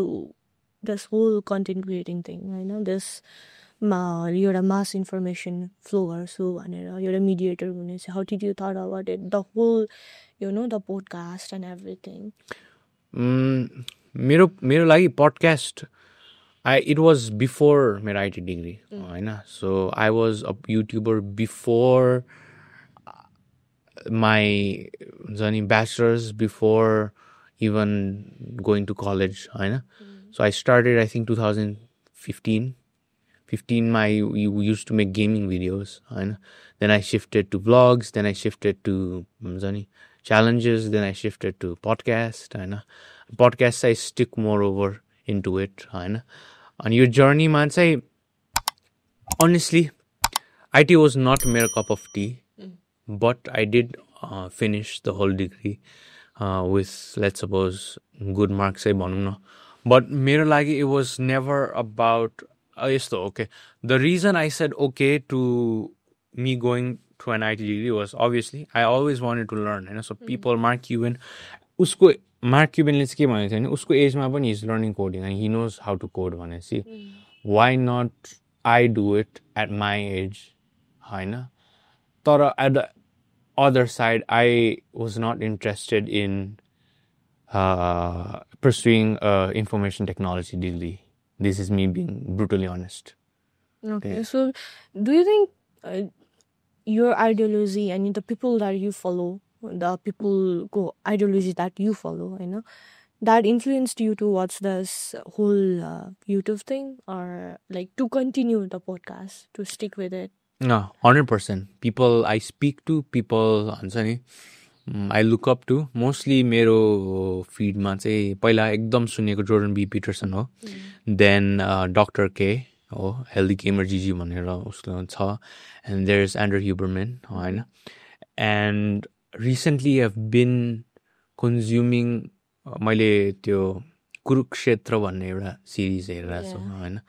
this whole content creating thing होइन. त्यसमा एउटा मास इन्फर्मेसन फ्लो गर्छु भनेर एउटा मिडिएटर हुने चाहिँ how did you thought about it the whole you know the podcast and everything? मेरो लागि पडकास्ट इट वाज बिफोर मेरो आइटी डिग्री होइन. So I was a YouTuber before my bachelor's before even going to college, होइन. So I started, I think 2015. 15 I used to make gaming videos, होइन. Then I shifted to vlogs, then I shifted to challenges, then I shifted to podcast, होइन. Podcast I stick more over into it, होइन. And your journey मा चाहिँ honestly IT was not my cup of tea, but I did finish the whole degree with, let's suppose, good marks say भनौँ न. But मेरो लागि it was never about okay. The reason I said okay to me going to an IT degree was obviously I always wanted to learn, होइन. So people, Mark Cuban, उसको Mark Cubanले चाहिँ के भनेको थियो भने उसको एजमा पनि he's learning coding and he knows how to code भनेपछि why not I do it at my age, होइन. तर at the other side I was not interested in pursuing information technology degree. This is me being brutally honest. Okay, so do you think your ideology and the people that you follow, the people ideology that you follow, that influenced you towards this whole YouTube thing, or like to continue the podcast, to stick with it? No, 100%. People I speak to, people I look up to, mostly मेरो फिडमा चाहिँ पहिला एकदम सुनेको Jordan be Pietersen हो. Then Dr. K हो, healthy gamer जिजी भनेर उसको छ. And there's Andrew Huberman, होइन. And recently I've been consuming मैले त्यो कुरुक्षेत्र भन्ने एउटा सिरिज हेरिरहेको छु, होइन.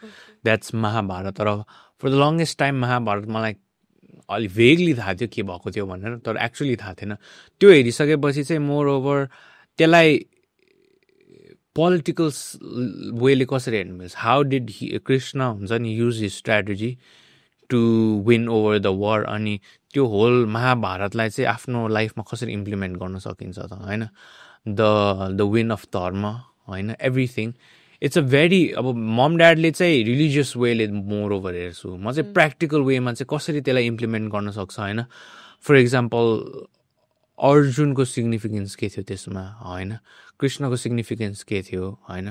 That's महाभारत. तर for the longest time Mahabharat मलाई अलि भेगली थाहा थियो के भएको थियो भनेर, तर एक्चुअली थाहा थिएन. त्यो हेरिसकेपछि चाहिँ मोर ओभर त्यसलाई पोलिटिकल वेले कसरी हेर्नु मिल्छ, हाउ डिड कृष्ण हुन्छ नि use his strategy to win over the war, अनि त्यो होल महाभारतलाई चाहिँ आफ्नो लाइफमा कसरी इम्प्लिमेन्ट गर्न सकिन्छ त, होइन. द विन अफ धर्म, होइन, एभ्रिथिङ. इट्स अ भेरी, अब मम ड्याडले चाहिँ रिलिजियस वेले मोर ओभर हेर्छु, म चाहिँ प्र्याक्टिकल वेमा चाहिँ कसरी त्यसलाई इम्प्लिमेन्ट गर्न सक्छ, होइन. फर इक्जाम्पल अर्जुनको सिग्निफिकेन्स के थियो त्यसमा, होइन, कृष्णको सिग्निफिकेन्स के थियो, होइन,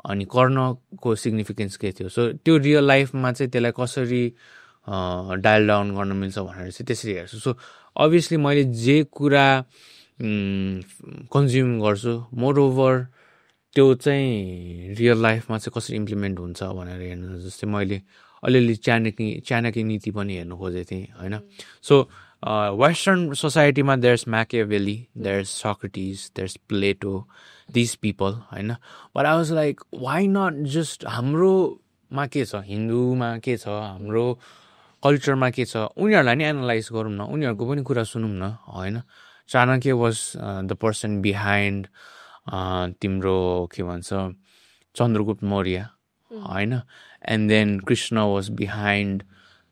अनि कर्णको सिग्निफिकेन्स के थियो. सो त्यो रियल लाइफमा चाहिँ त्यसलाई कसरी डायल डाउन गर्न मिल्छ भनेर चाहिँ त्यसरी हेर्छु. सो अभियसली मैले जे कुरा कन्ज्युम गर्छु मोर ओभर त्यो चाहिँ रियल लाइफमा चाहिँ कसरी इम्प्लिमेन्ट हुन्छ भनेर हेर्नु. जस्तै मैले अलिअलि चाणक्य नीति पनि हेर्नु खोजेको थिएँ, होइन. सो वेस्टर्न सोसाइटीमा there's Machiavelli, there's Socrates, there's Plato, this people, होइन. But I was like why not just हाम्रोमा के छ, हिन्दूमा के छ, हाम्रो कल्चरमा के छ, उनीहरूलाई नि एनालाइज गरौँ न, उनीहरूको पनि कुरा सुनौँ न, होइन. Chanakya was the person behind तिम्रो के भन्छ चन्द्रगुप्त मौर्य, होइन. And then Krishna was behind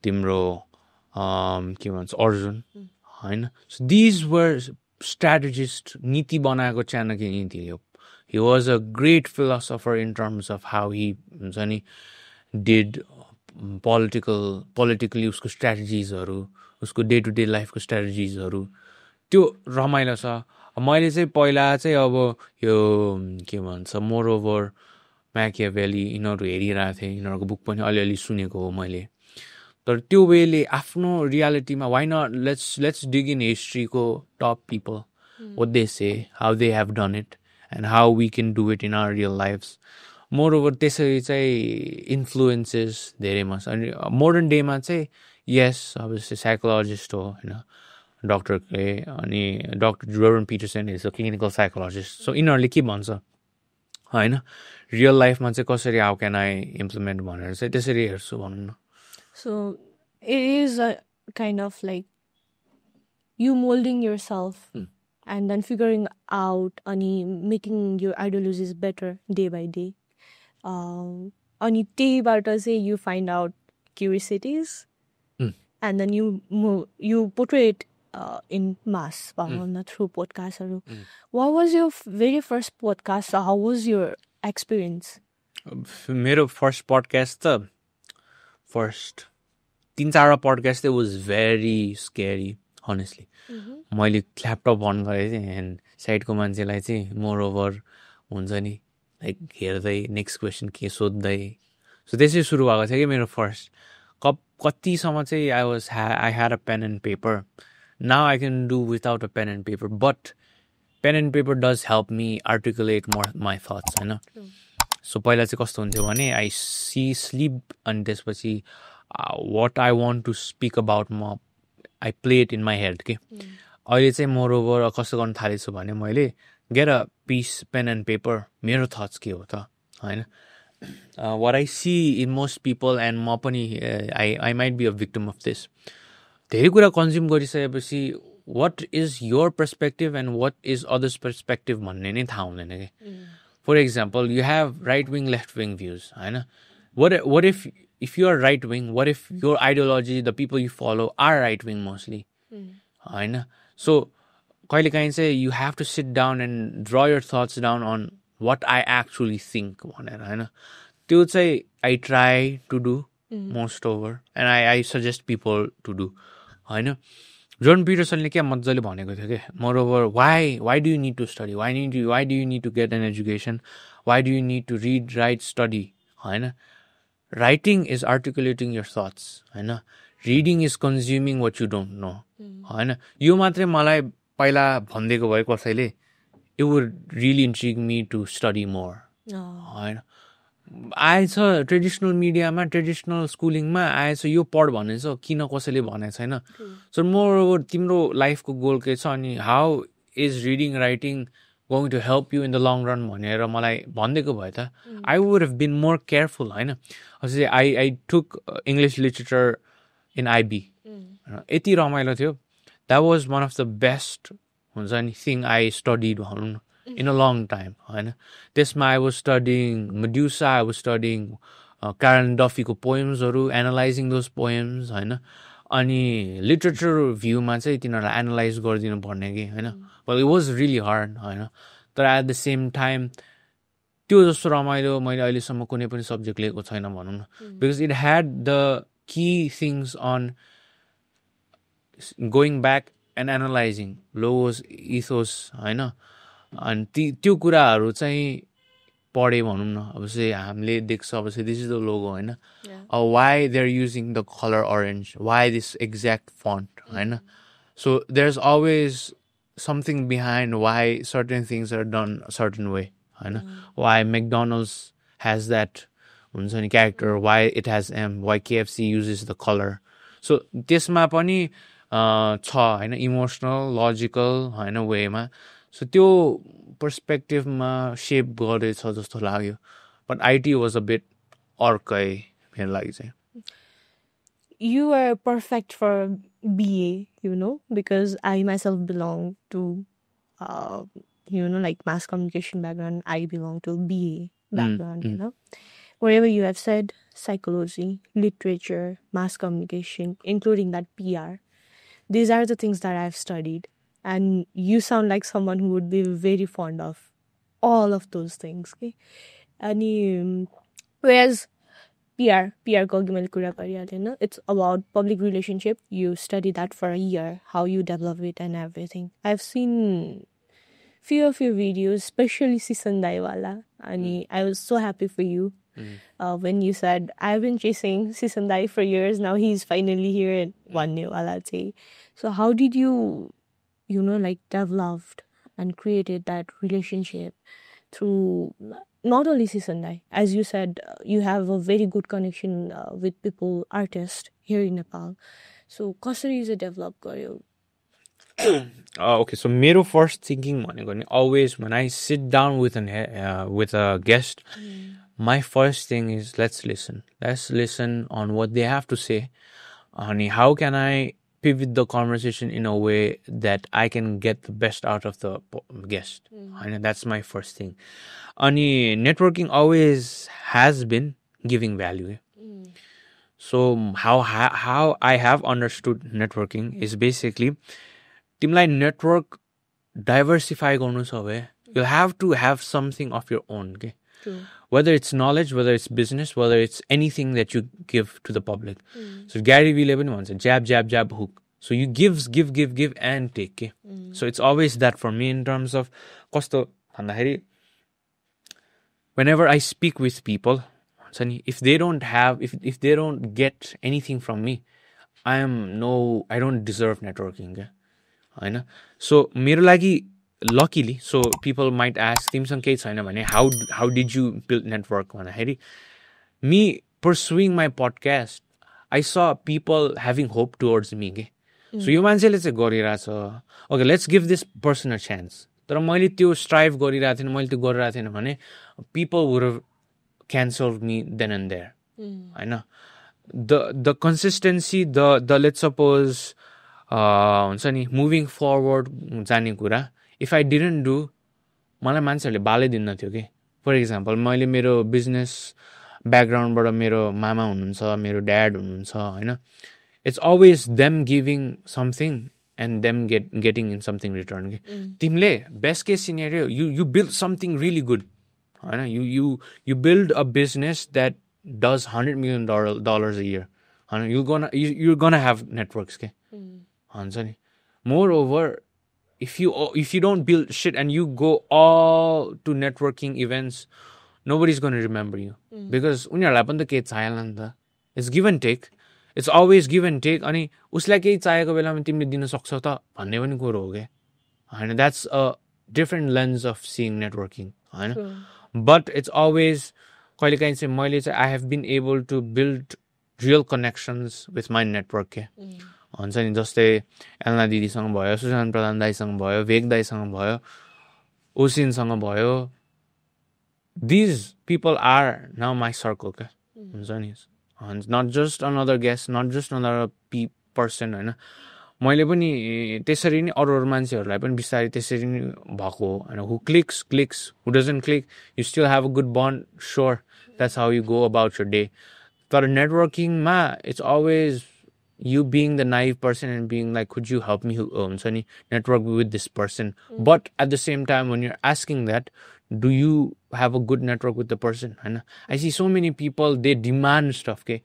तिम्रो के भन्छ अर्जुन, होइन. So these were strategist. नीति बनाएको चाणक्य नीति हो. He was a great philosopher in terms of how he हुन्छ नि डिड पोलिटिकली उसको स्ट्राटेजिजहरू, उसको डे टु डे लाइफको स्ट्राटेजिजहरू, त्यो रमाइलो छ. मैले चाहिँ पहिला चाहिँ अब यो के भन्छ मोर ओभर म्याकियाभेली यिनीहरू हेरिरहेको थिएँ, यिनीहरूको बुक पनि अलिअलि सुनेको हो मैले. तर त्यो वेले आफ्नो रियालिटीमा why not let's dig in हिस्ट्रीको top people, what they say, how they have done it, and how we can do it in our real lives. Moreover, त्यसरी चाहिँ इन्फ्लुएन्सेस धेरै मच. अनि मोडर्न डेमा चाहिँ यस अब साइकोलोजिस्ट हो, होइन, डक्टर के, अनि doctor Jordan Peterson is a clinical psychologist. So यिनीहरूले के भन्छ, होइन, रियल लाइफमा चाहिँ कसरी हाउ क्यान आई इम्प्लिमेन्ट भनेर चाहिँ त्यसरी हेर्छु भनौँ न. So it is a kind of like you molding yourself and then figuring out and making your ideologies better day by day. अनि त्यहीबाट चाहिँ you find out curiosities and then you portray it in mass through podcasts. What was your very first podcast? How was your experience? मेरो first podcast त first 3-4 podcast was very scary. honestly. मैले laptop on गरेँ चाहिँ and साइडको मान्छेलाई चाहिँ more over हुन्छ नि लाइक हेर्दै नेक्स्ट क्वेसन के सोध्दै सो त्यसै सुरु भएको थियो कि मेरो फर्स्ट कतिसम्म चाहिँ I had a pen and paper now I can do without a pen and paper but pen and paper does help me articulate more my thoughts होइन सो पहिला चाहिँ कस्तो हुन्थ्यो भने आई स्लिप अनि त्यसपछि what I want to speak about म I play it in my head के अहिले चाहिँ मोर ओभर कस्तो गर्न थालेको छु भने मैले get a piece pen and paper मेरो थट्स के हो त होइन what I see in most people and म पनि I might be a victim of this धेरै कुरा कन्ज्युम गरिसकेपछि what is your perspective and what is others perspective भन्ने नै थाहा हुँदैन कि for example you have right wing left wing views होइन what if you are right wing what if your ideology the people you follow are right wing mostly होइन so कहिलेकाहीँ चाहिँ you have to sit down and draw your thoughts down on what I actually think भनेर होइन त्यो चाहिँ I try to do most over and I suggest people to do होइन Jordan पिटरसनले क्या मजाले भनेको थियो कि more over why do you need to study why do you need to get an education why do you need to read write study होइन writing is articulating your thoughts होइन reading is consuming what you don't know होइन यो मात्रै मलाई पहिला भनिदिएको भए कसैले it would really intrigue me to study more. होइन आएछ ट्रेडिसनल मिडियामा ट्रेडिसनल स्कुलिङमा आएछ यो पढ भनेछ किन कसैले भनेको छैन सो मोर तिम्रो लाइफको गोल के छ अनि how is reading writing going to help you in the long run भनेर मलाई भनिदिएको भए त I would have been more careful होइन अझै I took English literature in IB यति रमाइलो थियो that was one of the best हुन्छ नि थिङ आई स्टडिड भनौँ न इन अ लङ टाइम होइन त्यसमा I was studying Medusa I was studying Carol डफीको पोएम्सहरू एनालाइजिङ दोज पोएम्स होइन अनि लिटरेचर भ्यूमा चाहिँ तिनीहरूलाई एनालाइज गरिदिनु पर्ने कि होइन but it was really hard होइन तर एट द सेम टाइम त्यो जस्तो रमाइलो मैले अहिलेसम्म कुनै पनि सब्जेक्ट लिएको छैन भनौँ न because it had the key things on going back and analysing logos ethos होइन अनि त्यो कुराहरू चाहिँ पढेँ भनौँ न अब चाहिँ हामीले देख्छ अब चाहिँ दिस इज द लोगो होइन why they are using the colour orange why this exact font होइन so there is always something behind why certain things are done certain way होइन वाइ मेकडोनल्ड्स हेज द्याट हुन्छ नि character why it has M why KFC uses the colour so त्यसमा पनि छ होइन emotional logical होइन वेमा सो त्यो पर्सपेक्टिभमा सेप गरेछ जस्तो लाग्यो but IT was a bit अर्कै मेरो लागि चाहिँ You are perfect for BA, you know, because I myself belong to, like mass communication background. I belong to BA background, you know. Whatever you have said, psychology, literature, mass communication, including that PR, these are the things that I've studied. And you sound like someone who would be very fond of all of those things. Okay? And whereas PR ko मैले कुरा गरिहालेँ हैन it's about public relationship. You study that for a year, how you develop it and everything. I've seen few of your videos, especially Sisan Dai wala, and I was so happy for you when you said I've been chasing Sisan Dai for years, now he's finally here and one new wala say. So how did you like developed and created that relationship through not only Sisandai, as you said, you have a very good connection with people, artists here in Nepal. So, कसरी is it developed गर्यो? Okay, so मेरो first thinking भनेको नि always when I sit down with a guest, my first thing is let's listen on what they have to say, and how can I pivot the conversation in a way that I can get the best out of the guest. And that's my first thing. And networking always has been giving value. So how I have understood networking is basically timlai network diversify garnu cha bhaye you have to have something of your own, okay? True. Whether it's knowledge, whether it's business, whether it's anything that you give to the public. So Gary Vee le pani bhन्छ jab jab jab hook. So you give and take के So it's always that for me in terms of कस्तो भन्दाखेरि whenever I speak with people if they don't get anything from me I don't deserve networking के हैन so मेरो लागि luckily so people might ask तिमीसँग केही छैन भने how did you build network भन्दाखेरि me pursuing my podcast I saw people having hope towards me के so यो मान्छेले चाहिँ गरिरहेछ okay let's give this person a chance तर मैले त्यो strive गरिरहेको थिएन मैले त्यो गरिरहेको थिएन भने people would have cancelled me then and there हैन the consistency the let's suppose हुन्छ नि moving forward जाने कुरा if I didn't do मलाई मान्छेहरूले बालै दिन्न थियो के for example मैले मेरो business background बाट मेरो मामा हुनुहुन्छ मेरो dad हुनुहुन्छ हैन it's always them giving something and them getting in something return के तिमीले best case scenario you build something really good हैन you build a business that does $100 million a year हैन you're gonna have networks के हुन्छ नि moreover if you don't build shit and you go all to networking events nobody's going to remember you because उनीहरुलाई पनि त के चाहिएला नि त it's give and take it's always give and take अनि उसलाई केही चाहिएको बेलामा तिमीले दिन सक्छौ त भन्ने पनि कुरो हो के हैन that's a different lens of seeing networking हैन but it's always कहिलेकाहीँ चाहिँ मैले चाहिँ I have been able to build real connections with my network के हुन्छ नि जस्तै एलना दिदीसँग भयो सुशान्त प्रधान दाइसँग भयो वेग दाइसँग भयो ओसिनसँग भयो these people are now my circle के हुन्छ नि not just another guest not just another person हैन मैले पनि त्यसरी नै अरू मान्छेहरुलाई पनि बिस्तारै त्यसरी नै भएको हैन who clicks who doesn't click you still have a good bond sure that's how you go about your day तर networking मा it's always you being the naive person and being like could you help me हुन्छ नि network with this person but at the same time when you're asking that do you have a good network with the person हैन I see so many people they demand stuff के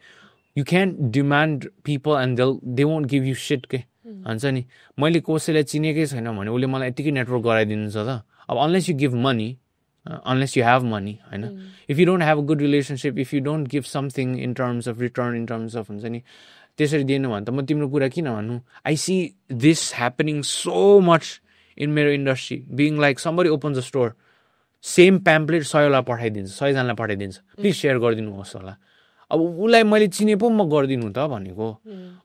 you can't demand people and they won't give you shit के हुन्छ नि मैले कसैलाई चिनेकै छैन भने उले मलाई यतिकै नेटवर्क गराइदिन्छ त अब unless you give money unless you have money हैन if you don't have a good relationship if you don't give something in terms of return in terms of हुन्छ नि त्यसरी दिनु भने त म तिम्रो कुरा किन भन्नु I see this happening so much in मेरो industry being like somebody opens a store same pamphlet 100 लाई पठाइदिन्छ 100 जनालाई पठाइदिन्छ प्लिज शेयर गरिदिनु होस् होला अब उलाई मैले चिने पो म गर्दिनु त भनेको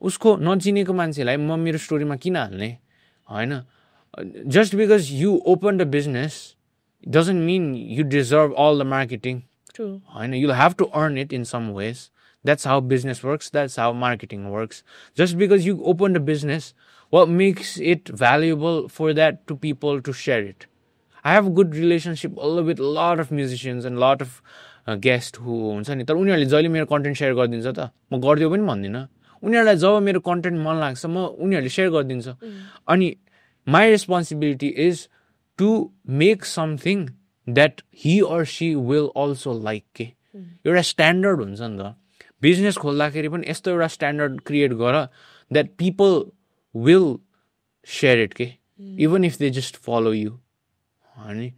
उसको नचिनेको मान्छेलाई म मेरो स्टोरीमा किन हाल्ने हैन just because you opened a business doesn't mean you deserve all the marketing true हैन you'll have to earn it in some ways that's how business works that's how marketing works just because you opened a business what makes it valuable for that to people to share it I have a good relationship with a lot of musicians and a lot of guests who हुन्छ नि तर उनीहरुले जहिले मेरो content share गरिदिन्छ त म गर्दियो पनि भन्दिन उनीहरुलाई जब मेरो कन्टेन्ट मन लाग्छ म उनीहरुले शेयर गरिदिन्छ अनि my responsibility is to make something that he or she will also like के एउटा स्ट्यान्डर्ड हुन्छ नि त बिजनेस खोल्दाखेरि पनि यस्तो एउटा स्ट्यान्डर्ड क्रिएट गर that people will share it के even if they just follow you अनि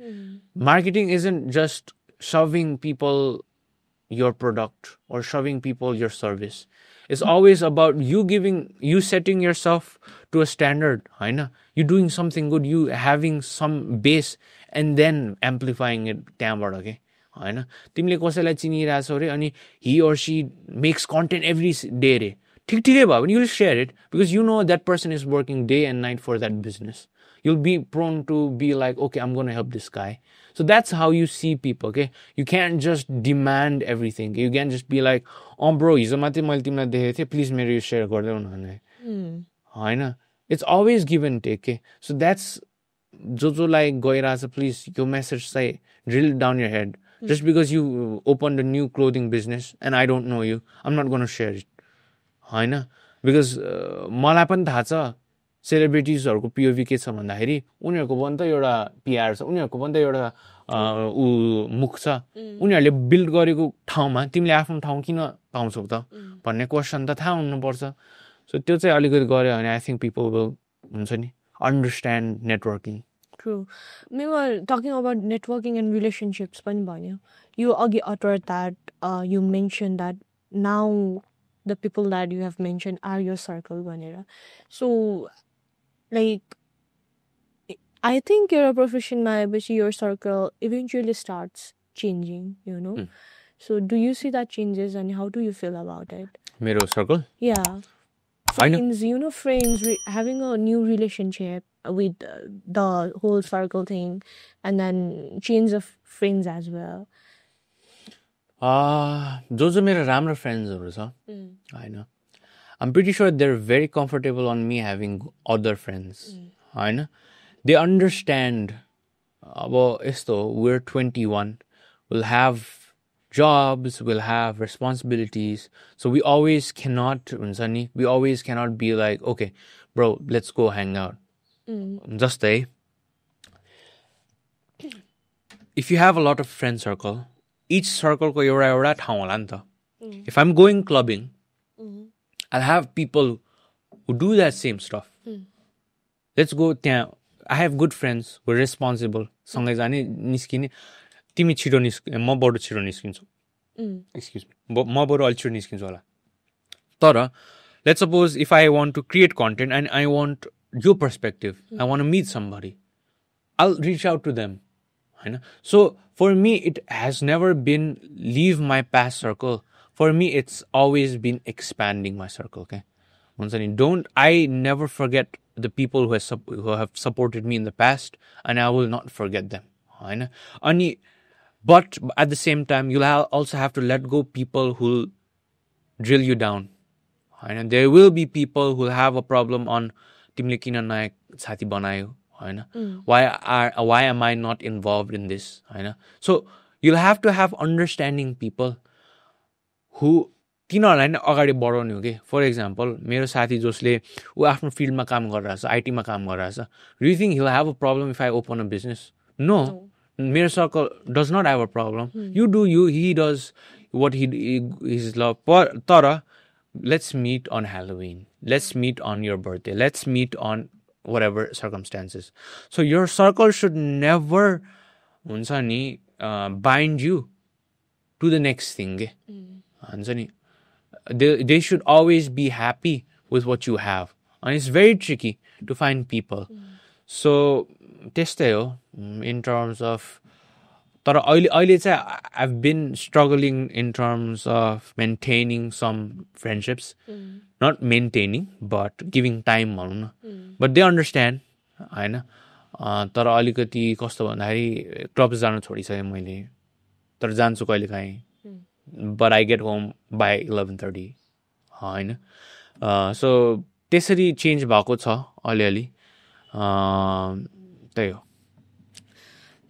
marketing isn't just shoving people your product or shoving people your service it's always about you setting yourself to a standard हैन you doing something good you having some base and then amplifying it त्यहाँबाट के हैन तिमीले कसैलाई चिनिरहेछौ रे अनि he or she makes content every day रे ठिकै भयो भने you'll share it because you know that person is working day and night for that business you'll be prone to be like okay I'm going to help this guy so that's how you see people okay you can't just demand everything you can't just be like oh bro हिजो मात्रै मैले तिमीलाई देखेको थिएँ please मेरो यो share गर्देऊ न भने हैन it's always give and take okay? so that's joलाई गइराछ please your message say drill down your head just because you opened a new clothing business and I don't know you I'm not going to share it हैन because मलाई पनि थाहा छ सेलिब्रिटीजहरुको POV के छ भन्दाखेरि उनीहरुको पनि त एउटा PR छ उनीहरुको पनि त एउटा मुख छ उनीहरुले बिल्ड गरेको ठाउँमा तिमीले आफ्नो ठाउँ किन पाउँछौ त भन्ने क्वेशन त थाहा हुनु पर्छ So त्यो चाहिँ अलिकति गऱ्यो भने I think people will हुन्छ नि understand networking. True. Meanwhile, talking about networking and relationships, पनि भन्यो. You agi uttered that, you mentioned that now the people that you have mentioned are your circle भनेर. So, like, I think you're a profession maybe your circle eventually starts changing, you know. So, do you see that changes and how do you feel about it? मेरो circle? Yeah. I know. Friends, you know, friends having a new relationship with the whole circle thing and then change of friends as well. जो मेरो राम्रो फ्रेन्ड्सहरू छ होइन I'm pretty sure they're very comfortable on me having other friends होइन they understand अब यस्तो we're 21 we'll have jobs we'll have responsibilities so we always cannot हुन्छ नि we always cannot be like okay bro let's go hang out जस्तै if you have a lot of friend circle each circle को एउटा ठाउँ होला नि त if I'm going clubbing I'll have people who do that same stuff let's go त्यहाँ I have good friends who are responsible सँगै जाने निस्किने तिमी छिटो म बरु छिटो निस्किन्छु excuse me म बरु अलि छिटो निस्किन्छु होला तर let's suppose if I want to create content and I want your perspective I want to meet somebody I'll reach out to them होइन so for me it has never been leave my past circle for me it's always been expanding my circle okay हुन्छ नि don't I never forget the people who have supported me in the past and I will not forget them होइन अनि but at the same time you'll also have to let go people who drill you down होइन there will be people who will have a problem on तिमीले किन नयाँ साथी बनायो होइन why am I not involved in this होइन so you'll have to have understanding people who तिनीहरूलाई नै अगाडि बढाउने हो कि फर इक्जाम्पल मेरो साथी जसले ऊ आफ्नो फिल्डमा काम गरिरहेछ आइटीमा काम गरिरहेछ do you think he'll have a problem if I open a business no मेरो circle does not have a problem you do you he does what his love तर let's meet on Halloween let's meet on your birthday let's meet on whatever circumstances so your circle should never हुन्छ नि bind you to the next thing के हुन्छ नि they should always be happy with what you have and it's very tricky to find people so त्यस्तै हो in terms of तर अहिले चाहिँ I've been struggling in terms of maintaining some friendships not maintaining but giving time भनौँ न but they understand होइन तर अलिकति कस्तो भन्दाखेरि क्लब जान छोडिसकेँ मैले तर जान्छु कहिले काहीँ but I get home by 11:30 होइन so त्यसरी चेन्ज भएको छ अलिअलि त्यही हो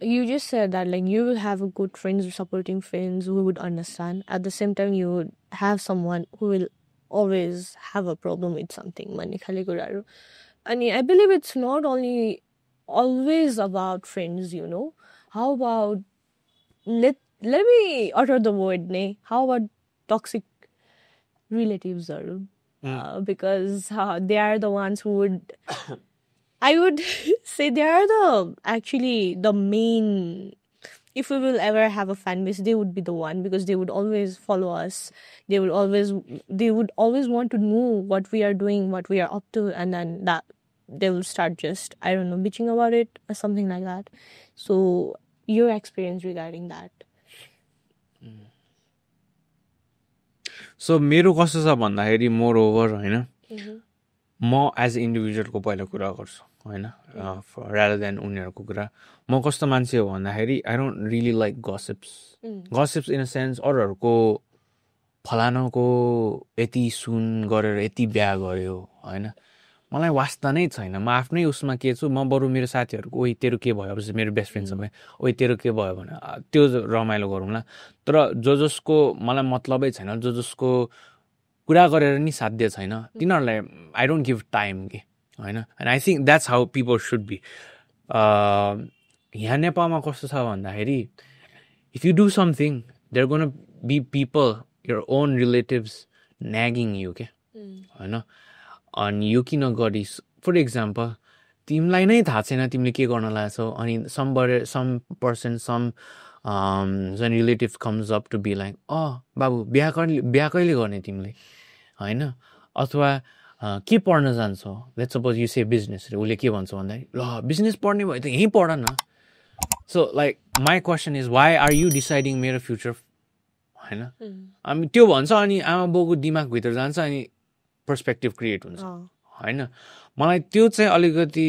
You just said that like you will have a good friends, supporting friends who would understand. At the same time, you would have someone who will always have a problem with something. And I believe it's not only always about friends, you know. How about let me utter the word, ne? How about toxic relatives? Because they are the ones who would, I would say they are the main, if we will ever have a fan base, they would be the one because they would always follow us. They would always want to know what we are doing, what we are up to, and then that they will start just, I don't know, bitching about it or something like that. So your experience regarding that? So मेरो कस्तो छ भन्दाखेरि more over होइन म as a इन्डिभिजुअलको पहिला कुरा गर्छु होइन रादर देन उनीहरूको कुरा म कस्तो मान्छे हो भन्दाखेरि I don't really like gossips in a sense अरूहरूको फलानाको यति सुन गरेर यति बिहा गर्यो होइन मलाई वास्ता नै छैन म आफ्नै उसमा के छु म बरु मेरो साथीहरूको ओइ तेरो के भयो अब मेरो बेस्ट फ्रेन्ड सबै ओइ तेरो के भयो भने त्यो रमाइलो गरौँला तर जसको मलाई मतलबै छैन जसको कुरा गरेर नि साध्य छैन तिनीहरूलाई आई डोन्ट गिभ टाइम के होइन and I think that's how people should be यहाँ नेपालमा कस्तो छ भन्दाखेरि if you do something there gonna be people your own relatives nagging you के होइन अनि यो किन गरिस् फर इक्जाम्पल तिमीलाई नै थाहा छैन तिमीले के गर्न लाग्छौ अनि some person some relative comes up to be like बाबु बिहा कहिले गर्ने तिमीले होइन अथवा के पढ्न जान्छौ let's suppose you say business उसले के भन्छ भन्दाखेरि ल बिजनेस पढ्ने भयो त यहीँ पढ न so like my question is why are you deciding मेरो फ्युचर होइन अनि त्यो भन्छ अनि आमा बाउको दिमागभित्र जान्छ अनि पर्सपेक्टिभ क्रिएट हुन्छ होइन मलाई त्यो चाहिँ अलिकति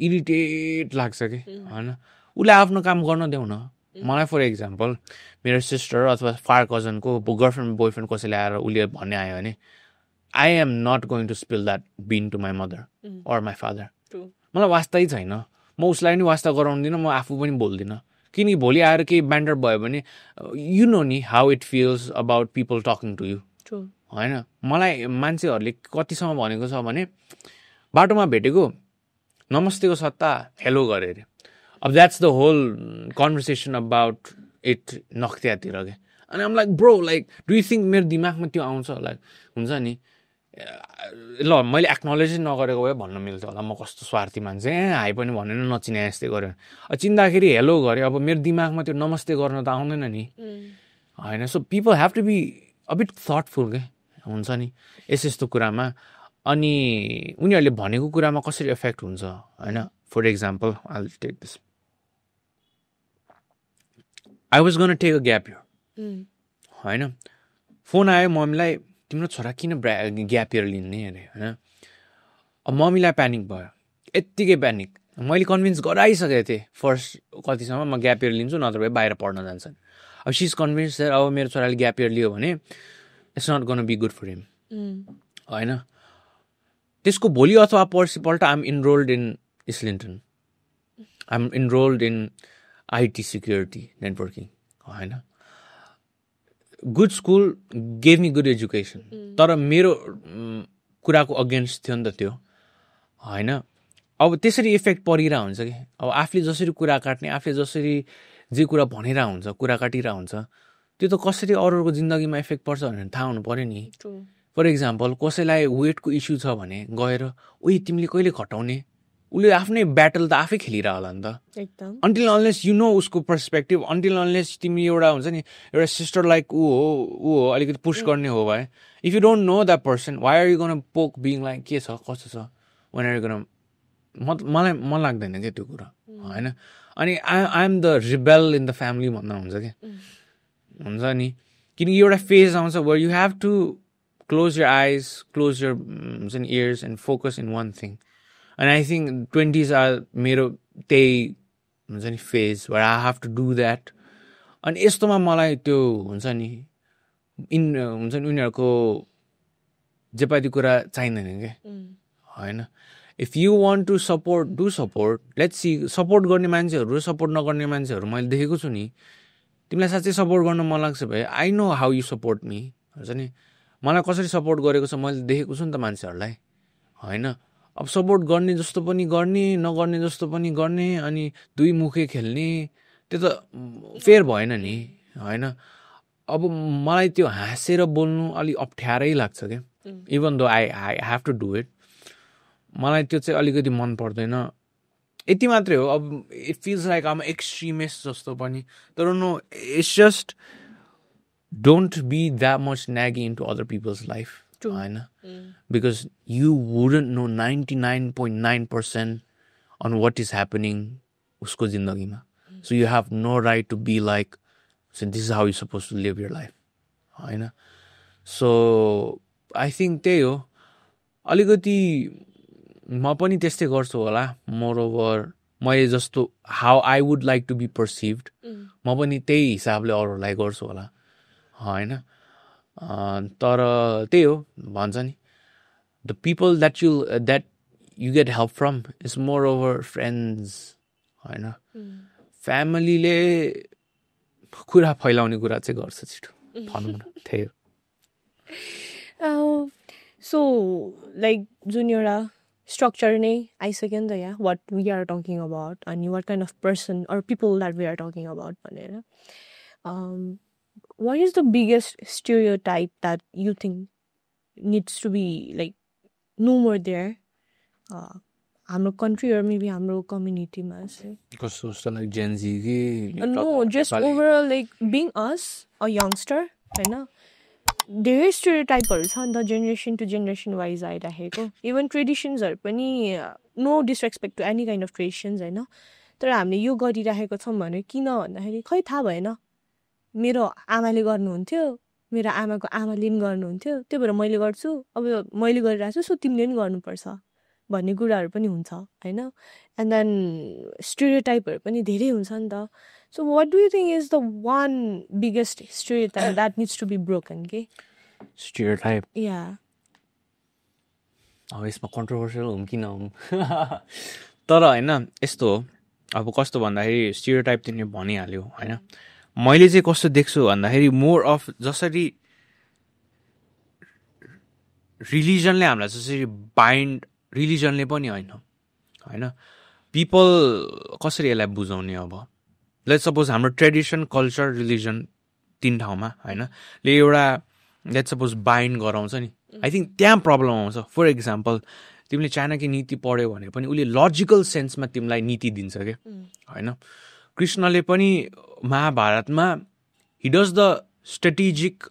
इरिटेट लाग्छ कि होइन उसले आफ्नो काम गर्न देऊ न मलाई फर इक्जाम्पल मेरो सिस्टर अथवा फार कजनको गर्लफ्रेन्ड बोयफ्रेन्ड कसैले आएर उसले भन्ने आयो भने I am not going to spill that bean to my mother or my father मलाई वास्तै छैन म उसलाई नि वास्ता गराउँदिनँ म आफू पनि बोल्दिनँ किनकि भोलि आएर केही ब्यान्डर भयो भने यु नो नि how it feels about people talking to you होइन मलाई मान्छेहरूले कतिसम्म भनेको छ भने बाटोमा भेटेको नमस्तेको सट्टा हेलो गरे अरे अब that's the whole conversation about it नख्तियातिर के अनि um like bro like do you think मेरो दिमागमा त्यो आउँछ लाइक हुन्छ नि ल मैले एक्नोलेज नगरेको भए भन्न मिल्थ्यो होला म कस्तो स्वार्थी मान्छे हाई पनि भनेर नचिने यस्तै गऱ्यो चिन्दाखेरि हेलो गरे अब मेरो दिमागमा त्यो नमस्ते गर्न त आउँदैन नि होइन so people have to be a bit thoughtful के हुन्छ नि यस्तो कुरामा अनि उनीहरूले भनेको कुरामा कसरी इफेक्ट हुन्छ होइन for example I take this I was gonna take a gap year होइन फोन आयो मम्मीलाई तिम्रो छोरा किन ग्याप इयर लिने अरे होइन अब मम्मीलाई प्यानिक भयो यत्तिकै प्यानिक मैले कन्भिन्स गराइसकेको थिएँ फर्स्ट कतिसम्म म ग्याप इयर लिन्छु नत्र भए बाहिर पढ्न जान्छन् अब सी इज कन्भिन्स अब मेरो छोराले ग्याप इयर लियो भने it's not gonna be good for him होइन त्यसको भोलि अथवा पर्सिपल्ट I am enrolled in Islington I am enrolled in IT security networking होइन good school gave me good education तर मेरो कुराको अगेन्स्ट थियो नि त त्यो होइन अब त्यसरी इफेक्ट परिरहेको हुन्छ कि अब आफूले जसरी कुरा काट्ने आफूले जसरी जे कुरा भनिरहेको हुन्छ कुरा काटिरहेको हुन्छ त्यो त कसरी अरूको जिन्दगीमा इफेक्ट पर्छ भनेर थाहा हुनु पऱ्यो नि फर इक्जाम्पल कसैलाई वेटको इस्यु छ भने गएर उही तिमीले कहिले घटाउने उसले आफ्नै ब्याटल त आफै खेलिरह होला नि त अन्टिल अनलेस यु नो उसको पर्सपेक्टिभ अन्टिल अनलेस तिमी एउटा हुन्छ नि एउटा सिस्टर लाइक ऊ हो अलिकति पुस गर्ने हो भए if you don't know that person why are you gonna poke being like के छ कस्तो छ वान आर यु गोना मलाई मन लाग्दैन क्या त्यो कुरा होइन अनि I am the rebel in the family भन्दा हुन्छ क्या हुन्छ नि किनकि एउटा फेज आउँछ where you have to close your eyes close your हुन्छ नि years and focus in one thing and I think 20s are मेरो त्यही हुन्छ नि phase where I have to do that अनि यस्तोमा मलाई त्यो हुन्छ नि हुन्छ नि उनीहरूको जेपाती कुरा चाहिँदैन क्या होइन if you want to support do support let's see support गर्ने मान्छेहरू र सपोर्ट नगर्ने मान्छेहरू मैले देखेको छु नि तिमीलाई साँच्चै सपोर्ट गर्न मन लाग्छ भए I know how you support me हुन्छ नि मलाई कसरी सपोर्ट गरेको छ मैले देखेको छु नि त मान्छेहरूलाई होइन अब सपोर्ट गर्ने जस्तो पनि गर्ने नगर्ने जस्तो पनि गर्ने अनि दुई मुखे खेल्ने त्यो त फेयर भएन नि होइन अब मलाई त्यो हाँसेर बोल्नु अलिक अप्ठ्यारै लाग्छ क्या even though I have to do it मलाई त्यो चाहिँ अलिकति मन पर्दैन यति मात्रै हो अब it feels like um extremist जस्तो पनि तर no it's just don't be that much nagging into other people's life होइन because you wouldn't know 99.9% on what is happening उसको जिन्दगीमा so you have no right to be like this is how you suppose to live your life होइन so I think त्यही हो अलिकति म पनि त्यस्तै गर्छु होला मोरओभर मैले जस्तो how I would like to be perceived म पनि त्यही हिसाबले अरूहरूलाई गर्छु होला होइन तर त्यही हो भन्छ नि the people that you get help from is more over friends होइन फ्यामिलीले कुरा फैलाउने कुरा चाहिँ गर्छ छिटो भनौँ न त्यही हो सो लाइक जुन एउटा structure नै आइसक्यो नि त यहाँ what we are talking about and what kind of person or people that we are talking about भनेर what is the biggest stereotype that you think needs to be like no more there. हाम्रो country or maybe हाम्रो community मा चाहिँ. कस्तो जस्तो like Gen Z कि No, just overall like being us, a youngster, होइन धेरै स्टेरियोटाइपहरू छ नि त जेनेरेसन टु जेनेरेसन वाइज आइराखेको इभन ट्रेडिसन्सहरू पनि no disrespect to any kind of traditions होइन तर हामीले यो गरिराखेको छौँ भने किन भन्दाखेरि खै थाहा भएन मेरो आमाले गर्नुहुन्थ्यो मेरो आमाको आमाले पनि गर्नुहुन्थ्यो त्यही भएर मैले गर्छु अब मैले गरिरहेको छु सो तिमीले पनि गर्नुपर्छ भन्ने कुराहरू पनि हुन्छ होइन एन्ड देन स्टेरियोटाइपहरू पनि धेरै हुन्छ नि त So what do you think is the one biggest stereotype that needs to be broken, okay? Stereotype. Yeah. अब यसमा कन्ट्रोभर्सियल हुँ कि नहुँ तर होइन यस्तो हो अब कस्तो भन्दाखेरि स्टेरियोटाइप तिमीले भनिहाल्यो होइन मैले चाहिँ कस्तो देख्छु भन्दाखेरि मोर अफ जसरी रिलिजनले हामीलाई जसरी बाइन्ड रिलिजनले पनि होइन पिपल कसरी यसलाई बुझाउने अब लेट्स सपोज हाम्रो ट्रेडिसन कल्चर रिलिजन तीन ठाउँमा होइन ले एउटा लेट्स सपोज बाइन्ड गराउँछ नि आई थिङ्क त्यहाँ प्रब्लम आउँछ फर एक्जाम्पल तिमीले चाणक्य नीति पढ्यो भने पनि उसले लजिकल सेन्समा तिमीलाई नीति दिन्छ क्या होइन कृष्णले पनि महाभारतमा he does the strategic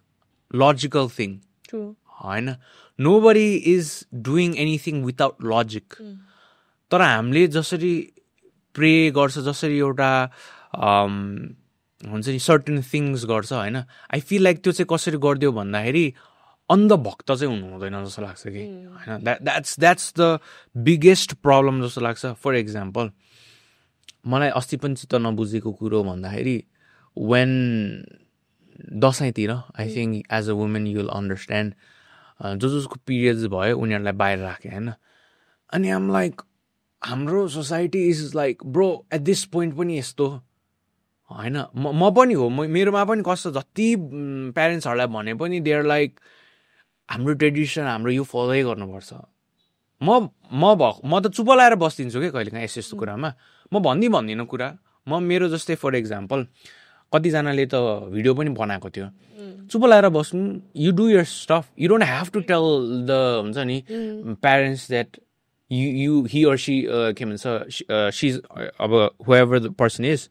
logical thing होइन nobody is doing anything without logic तर हामीले जसरी प्रे गर्छ जसरी एउटा हुन्छ नि सर्टेन थिङ्स गर्छ होइन आई फिल लाइक त्यो चाहिँ कसरी गरिदियो भन्दाखेरि अन्धभक्त चाहिँ हुनु हुँदैन जस्तो लाग्छ कि होइन द्याट्स द बिगेस्ट प्रब्लम जस्तो लाग्छ फर एक्जाम्पल मलाई अस्ति पनि चित्त नबुझेको कुरो भन्दाखेरि वेन दसैँतिर I think as a women you will understand जसको पिरियड्स भयो उनीहरूलाई बाहिर राखेँ होइन अनि आम लाइक हाम्रो society is like bro at this point पनि यस्तो होइन म पनि हो मेरोमा पनि कस्तो जति प्यारेन्ट्सहरूलाई भने पनि दे आर लाइक हाम्रो ट्रेडिसन हाम्रो यो फलोै गर्नुपर्छ म त चुप लाएर बसिदिन्छु क्या कहिलेकाहीँ यस्तो कुरामा म भन्दिनँ कुरा म मेरो जस्तै फर एक्जाम्पल कतिजनाले त भिडियो पनि बनाएको थियो चुप लाएर बस्नु you do your stuff you don't have to tell the हुन्छ नि parents that he or she के भन्छ she's अब whoever the person is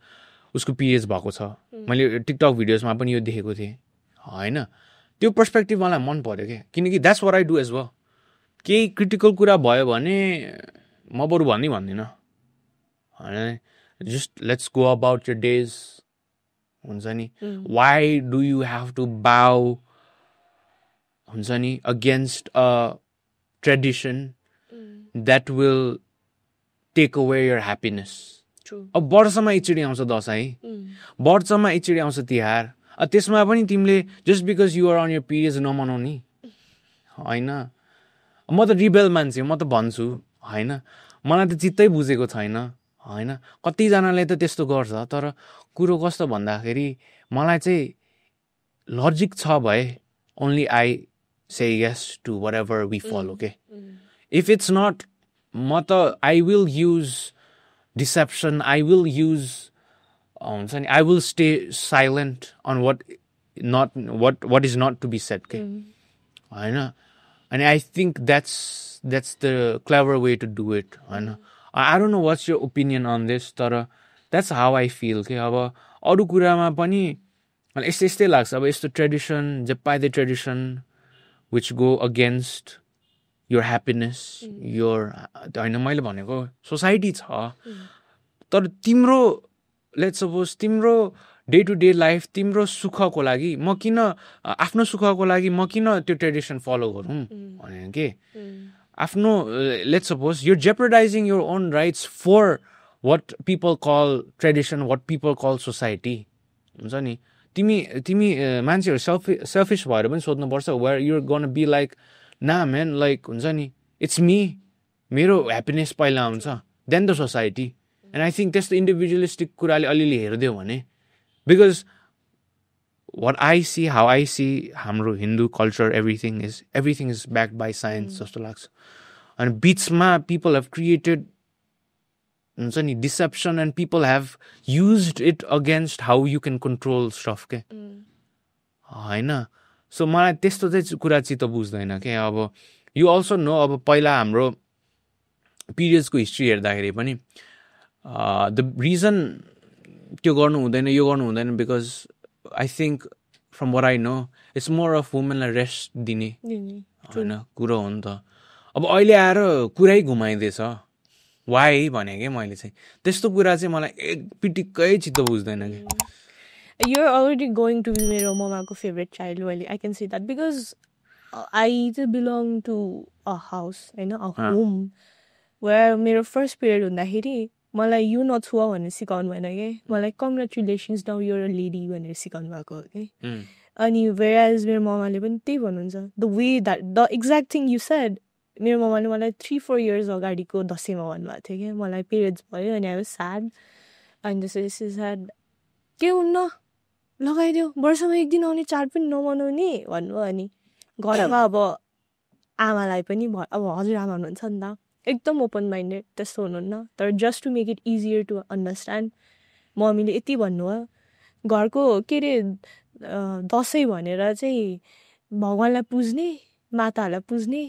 उसको पिरियड्स भएको छ मैले टिकटक भिडियोजमा पनि यो देखेको थिएँ होइन त्यो पर्सपेक्टिभ मलाई मन पर्यो क्या किनकि that's what I do as well केही क्रिटिकल कुरा भयो भने म बरु भन्दिनँ होइन just let's go about your days हुन्छ नि why do you have to bow हुन्छ नि against a tradition that will take away your happiness. True. अब वर्षमा एकचोटि आउँछ दसैँ वर्षमा एकचोटि आउँछ तिहार त्यसमा पनि तिमीले just because you're on your periods नमनाउने होइन म त रिबेल मान्छे म त भन्छु होइन मलाई त चित्तै बुझेको छैन होइन कतिजनाले त त्यस्तो गर्छ तर कुरो कस्तो भन्दाखेरि मलाई चाहिँ लजिक छ भए only I say yes to whatever we follow के If it's not, I will use deception. I will use, I will stay silent on what is not to be said. Okay, I know, and I think that's the clever way to do it. I know. I don't know what's your opinion on this, but that's how I feel. Okay, अब अरू कुरामा पनि यस्तै लाग्छ अब यस्तो tradition जपाइ the tradition which go against your happiness, your होइन मैले भनेको सोसाइटी छ तर तिम्रो लेट्स सपोज तिम्रो डे टु डे लाइफ तिम्रो सुखको लागि म किन आफ्नो सुखको लागि म किन त्यो ट्रेडिसन फलो गरौँ भने के आफ्नो let's suppose you're jeopardising your own rights for what people call tradition what people call society हुन्छ नि तिमी मान्छेहरू सेल्फिस भएर पनि सोध्नुपर्छ where you're gonna be like ना म्यान लाइक हुन्छ नि इट्स मी मेरो ह्याप्पिनेस पहिला आउँछ then the society and I think त्यस्तो इन्डिभिजुअलिस्टिक कुराले अलिअलि हेरिदियो भने because what I see how I see हाम्रो Hindu culture everything is backed by science जस्तो लाग्छ अनि बिचमा पिपल हेभ क्रिएटेड हुन्छ नि deception and people have used it against how you can control stuff के होइन सो मलाई त्यस्तो चाहिँ कुरा चित्त बुझ्दैन क्या अब You also know अब पहिला हाम्रो पिरियड्सको हिस्ट्री हेर्दाखेरि पनि द रिजन त्यो गर्नु हुँदैन यो गर्नु हुँदैन because I think from what I know it's more of वुमेनलाई रेस्ट दिने होइन कुरो हो नि त अब अहिले आएर कुरै घुमाइदिएछ वाइ भने कि मैले चाहिँ त्यस्तो कुरा चाहिँ मलाई एक पिटिक्कै चित्त बुझ्दैन कि You're already going to be मेरो ममाको favorite child really. I can see that because I belong to a house, a home where मेरो first period हुँदाखेरि मलाई you नछुवा भनेर सिकाउनु भएन के मलाई congratulations now you're a lady भनेर सिकाउनु भएको हो कि अनि whereas मेरो ममाले पनि त्यही भन्नुहुन्छ the way that the exact thing you said मेरो ममाले मलाई 3-4 years अगाडिको दसैँमा भन्नुभएको थियो कि मलाई periods भयो अनि I was sad अनि त्यसपछि sad के हुन्न लगाइदेऊ वर्षमा एक दिन आउने चाड पनि नमनाउने भन्नुभयो अनि घरमा अब आमालाई पनि अब हजुरआमा हुनुहुन्छ नि त एकदम ओपन माइन्डेड त्यस्तो हुनुहुन्न तर just to make it easier to understand मम्मीले यति भन्नुभयो घरको के अरे दसैँ भनेर चाहिँ भगवान्लाई पुज्ने माताहरूलाई पुज्ने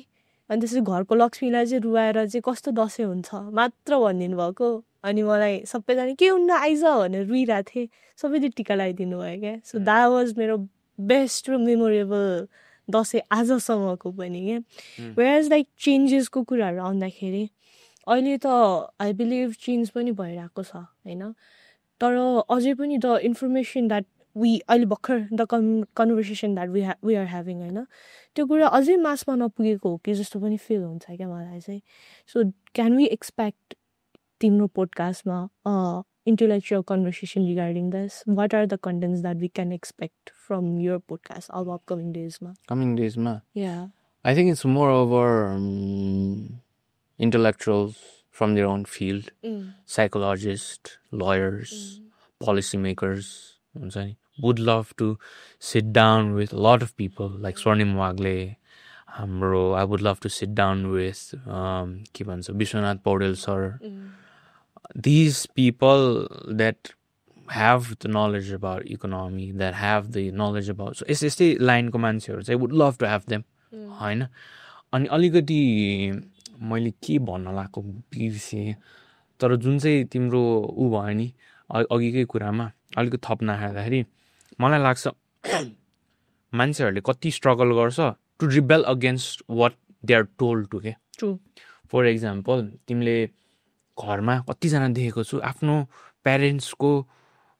अनि त्यसपछि घरको लक्ष्मीलाई चाहिँ रुवाएर चाहिँ कस्तो दसैँ हुन्छ मात्र भनिदिनु भएको अनि मलाई सबैजना के हुन्न आइज भनेर रुइरहेको थिएँ सबैले टिका लगाइदिनु भयो क्या सो द्याट वाज मेरो बेस्ट र मेमोरेबल दसैँ आजसम्मको पनि क्या वेयरएज लाइक चेन्जेसको कुराहरू आउँदाखेरि अहिले त आई बिलिभ चेन्ज पनि भइरहेको छ होइन तर अझै पनि द इन्फर्मेसन द्याट वी अहिले भर्खर the conversation that we are having होइन त्यो कुरा अझै मासमा नपुगेको हो कि जस्तो पनि फिल हुन्छ क्या मलाई चाहिँ सो क्यान वी एक्सपेक्ट तिम्रो पोडकास्टमा intellectual conversation regarding this? What are the contents that we can expect from your podcast of upcoming days? Coming days, ma? Yeah. I think it's more over intellectuals from their own field, psychologists, lawyers, policymakers. Would love to sit down with a lot of people like Swarnim Wagle, I would love to sit down with Vishwanath Paudel sir. These people that have the knowledge about economy, that have the knowledge about so it's a line commands here. I would love to have them. होइन अनि अलिकति मैले के भन्न लागेको बिर्सेँ तर जुन चाहिँ तिम्रो ऊ भयो नि अघिकै कुरामा अलिकति थप्न खाँदाखेरि मलाई लाग्छ मान्छेहरूले कति स्ट्रगल गर्छ to rebel against what they are told to के फर इक्जाम्पल तिमीले घरमा कतिजना देखेको छु आफ्नो प्यारेन्ट्सको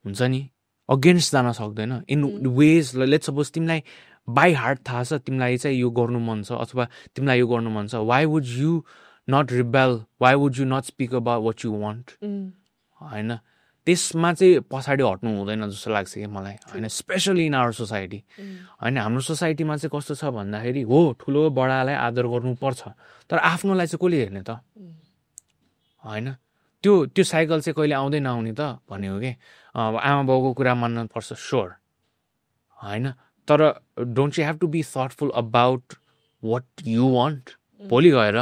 हुन्छ नि अगेन्स्ट जान सक्दैन इन वेज लेट सपोज तिमीलाई बाई हार्ट थाहा छ तिमीलाई चाहिँ यो गर्नु मन छ अथवा तिमीलाई यो गर्नु मन छ why would you not rebel why would you not speak about what you want होइन त्यसमा चाहिँ पछाडि हट्नु हुँदैन जस्तो लाग्छ कि मलाई होइन स्पेसली इन आवर सोसाइटी होइन हाम्रो सोसाइटीमा चाहिँ कस्तो छ भन्दाखेरि हो ठुलो बडालाई आदर गर्नुपर्छ तर आफ्नोलाई चाहिँ कसले हेर्ने त होइन त्यो साइकल चाहिँ कहिले आउँदै नआउने त भन्ने हो कि आमा बाउको कुरा मान्न पर्छ स्योर होइन तर don't you have to be thoughtful about what you want भोलि गएर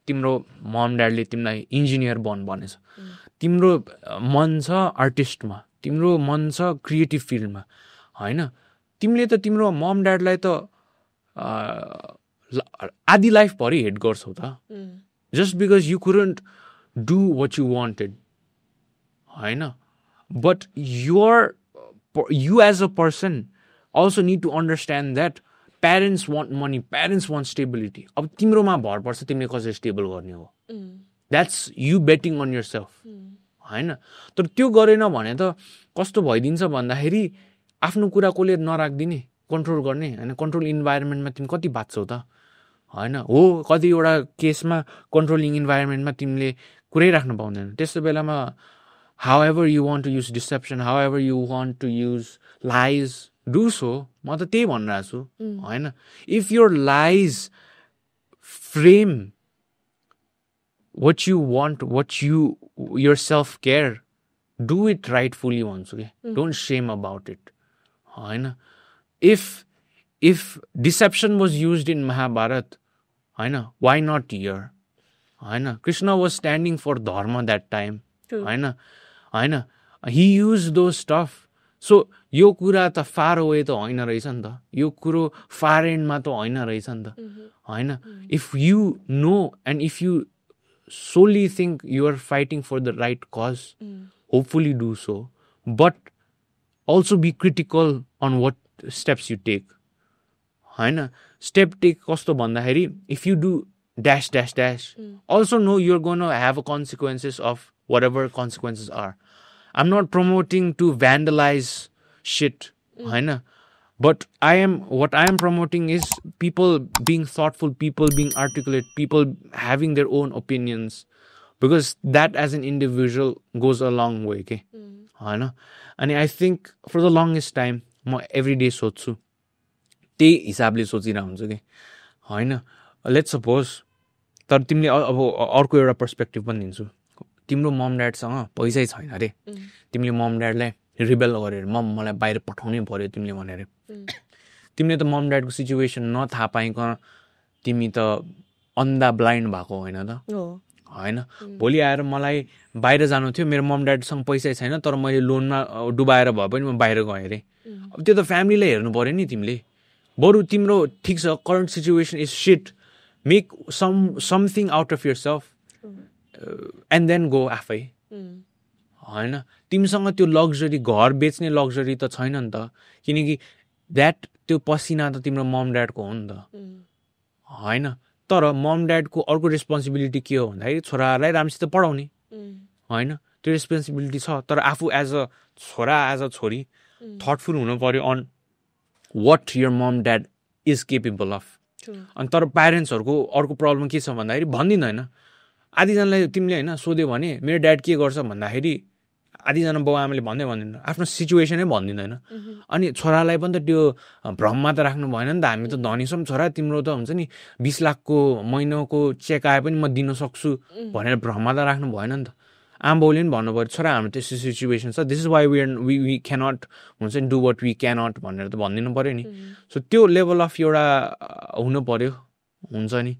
तिम्रो मम ड्याडले तिमीलाई इन्जिनियर बन भनेछ तिम्रो मन छ आर्टिस्टमा तिम्रो मन छ क्रिएटिभ फिल्डमा होइन तिमीले त तिम्रो मम ड्याडलाई त आधी लाइफभरि हेट गर्छौ त just because you couldn't do what you wanted होइन but you as a person also need to understand that parents want money parents want stability अब तिम्रोमा भर पर्छ तिमीले कसरी स्टेबल गर्ने हो that's you betting on yourself होइन तर त्यो गरेन भने त कस्तो भइदिन्छ भन्दाखेरि आफ्नो कुरा कसले नराख्दिने कन्ट्रोल गर्ने होइन कन्ट्रोल इन्भाइरोमेन्टमा तिमी कति बाँच्छौ त होइन हो कतिवटा केसमा कन्ट्रोलिङ इन्भाइरोमेन्टमा तिमीले कुरै राख्न पाउँदैन त्यस्तो बेलामा however you want to use deception however you want to use lies do so म त त्यही भनिरहेको छु होइन if your lies frame what you want what your self care do it rightfully भन्छु के don't shame about it होइन if deception was used in Mahabharata होइन why not here होइन Krishna was standing for dharma that time होइन he used those stuff so यो कुरा त far away त होइन रहेछ नि त यो कुरो फार एन्डमा त होइन रहेछ नि त होइन if you know and if you solely think you are fighting for the right cause, hopefully do so. But also be critical on what steps you take. होइन step take कस्तो भन्दाखेरि if you do dash dash dash also know you're going to have consequences of whatever consequences are. I'm not promoting to vandalize shit होइन but what I am promoting is people being thoughtful, people being articulate, people having their own opinions because that as an individual goes a long way okay होइन अनि I think for the longest time म every day सोच्छु त्यही हिसाबले सोचिरहेको हुन्छु कि होइन लेट्स सपोज तर तिमीले अब अर्को एउटा पर्सपेक्टिभ पनि दिन्छु तिम्रो मम ड्याडसँग पैसै छैन अरे तिमीले मम ड्याडलाई रिबेल गऱ्यो अरे मम मलाई बाहिर पठाउनै पर्यो तिमीले भने अरे तिमीले त मम ड्याडको सिचुएसन नथाहा पाइकन तिमी त अन्धा ब्लाइन्ड भएको होइन त होइन भोलि आएर मलाई बाहिर जानु थियो मेरो मम ड्याडसँग पैसै छैन तर मैले लोनमा डुबाएर भए पनि म बाहिर गएँ अरे अब त्यो त फ्यामिलीलाई हेर्नु पर्यो नि तिमीले बरु तिम्रो ठिक छ current situation is sit make something out of yourself and then go आफै होइन तिमीसँग त्यो लग्जरी घर बेच्ने लग्जरी त छैन नि त किनकि त्यो पसिना त तिम्रो मम ड्याडको हो नि त होइन तर मम ड्याडको अर्को रेस्पोन्सिबिलिटी के हो भन्दाखेरि छोराहरूलाई राम्रोसित पढाउने होइन त्यो रेस्पोन्सिबिलिटी छ तर आफू एज अ छोरा एज अ छोरी थटफुल हुनु पर्यो on what your mom dad is capable of अनि तर प्यारेन्ट्सहरूको अर्को प्रब्लम के छ भन्दाखेरि भनिदिँदैन आधीजनालाई तिमीले होइन सोध्यो भने मेरो ड्याड के गर्छ भन्दाखेरि आधीजना बाउ आमाले भन्दैन आफ्नो सिचुएसनै भनिदिँदैन अनि छोरालाई पनि त त्यो भ्रममा त राख्नु भएन नि त हामी त धनी छौँ छोरा तिम्रो त हुन्छ नि 20 लाखको महिनाको चेक आए पनि म दिन सक्छु भनेर भ्रममा त राख्नु भएन नि त आमा बाउले पनि भन्नु पऱ्यो छोरा हाम्रो त्यस्तो सिचुएसन छ this is why we cannot हुन्छ नि डु वाट वी क्यानट भनेर त भनिदिनु पऱ्यो नि सो त्यो लेभल अफ एउटा हुनु पऱ्यो हुन्छ नि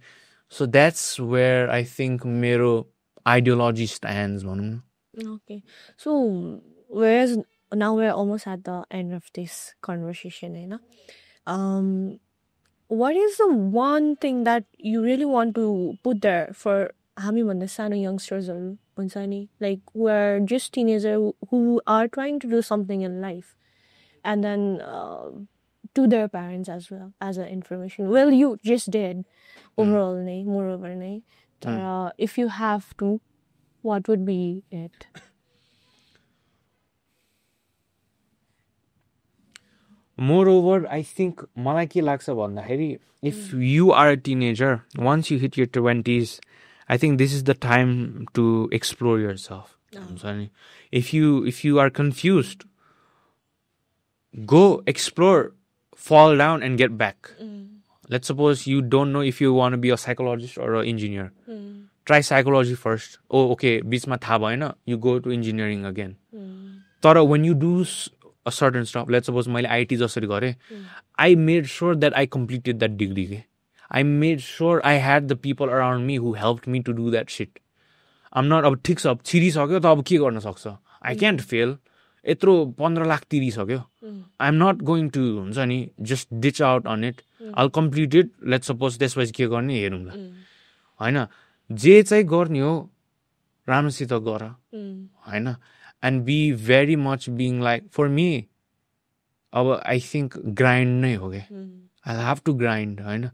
so that's where I think मेरो आइडियोलोजी स्ट्यान्ड्स भनौँ न Okay, so whereas now we're almost at the end of this conversation, you know, what is the one thing that you really want to put there for hami bhanda sano youngsters huncha ni like who are just teenagers who are trying to do something in life and then to their parents as well as an information? Well, you just did overall, moreover, if you have to. What would be it? Moreover, I think मलाई के लाग्छ भन्दाखेरि if you are a teenager, once you hit your 20s, I think this is the time to explore yourself. If you are confused, go explore, fall down and get back. Let's suppose you don't know if you want to be a psychologist or an engineer. Try psychology first. Oh, okay, बिचमा थाहा भएन, you go to engineering again. तर when you do a certain stuff, let's suppose मैले IT जसरी गरेँ, I made sure that I completed that degree. I made sure I had the people around me who helped me to do that shit. I'm not अब ठिक छ अब छिरिसक्यो त अब के गर्न सक्छ I can't fail. यत्रो 15 lakh तिरिसक्यो I'm not going to हुन्छ नि just ditch out on it. I'll complete it. Let's suppose त्यसपछि के गर्ने हेरौँ ल होइन जे चाहिँ गर्ने हो राम्रोसित गर होइन and be very much being like for me अब I think grind नै हो क्या I'll have to grind होइन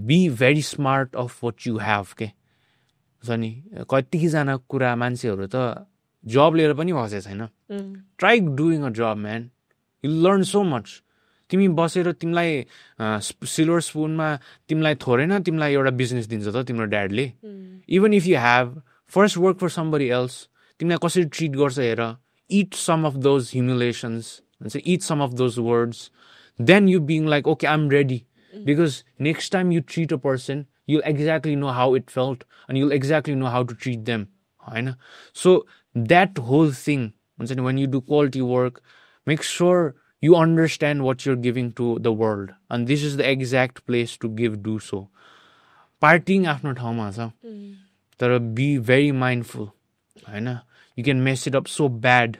be very smart of what you have के हुन्छ नि कतिजना कुरा मान्छेहरू त जब लिएर पनि बसेको छैन try doing a job man you learn so much तिमी बसेर तिमीलाई सिल्भर स्पुनमा तिमीलाई थोरेन तिमीलाई एउटा बिजनेस दिन्छ त तिम्रो ड्याडले even if you have first work for somebody else तिमीलाई कसरी ट्रिट गर्छ हेर eat some of those humiliations and say eat some of those words then you being like okay I'm ready because next time you treat a person you'll exactly know how it felt and you'll exactly know how to treat them होइन so that whole thing when you do quality work make sure you understand what you're giving to the world and this is the exact place to do so partying आफ्नो ठाउँमा छ तर be very mindful होइन you can mess it up so bad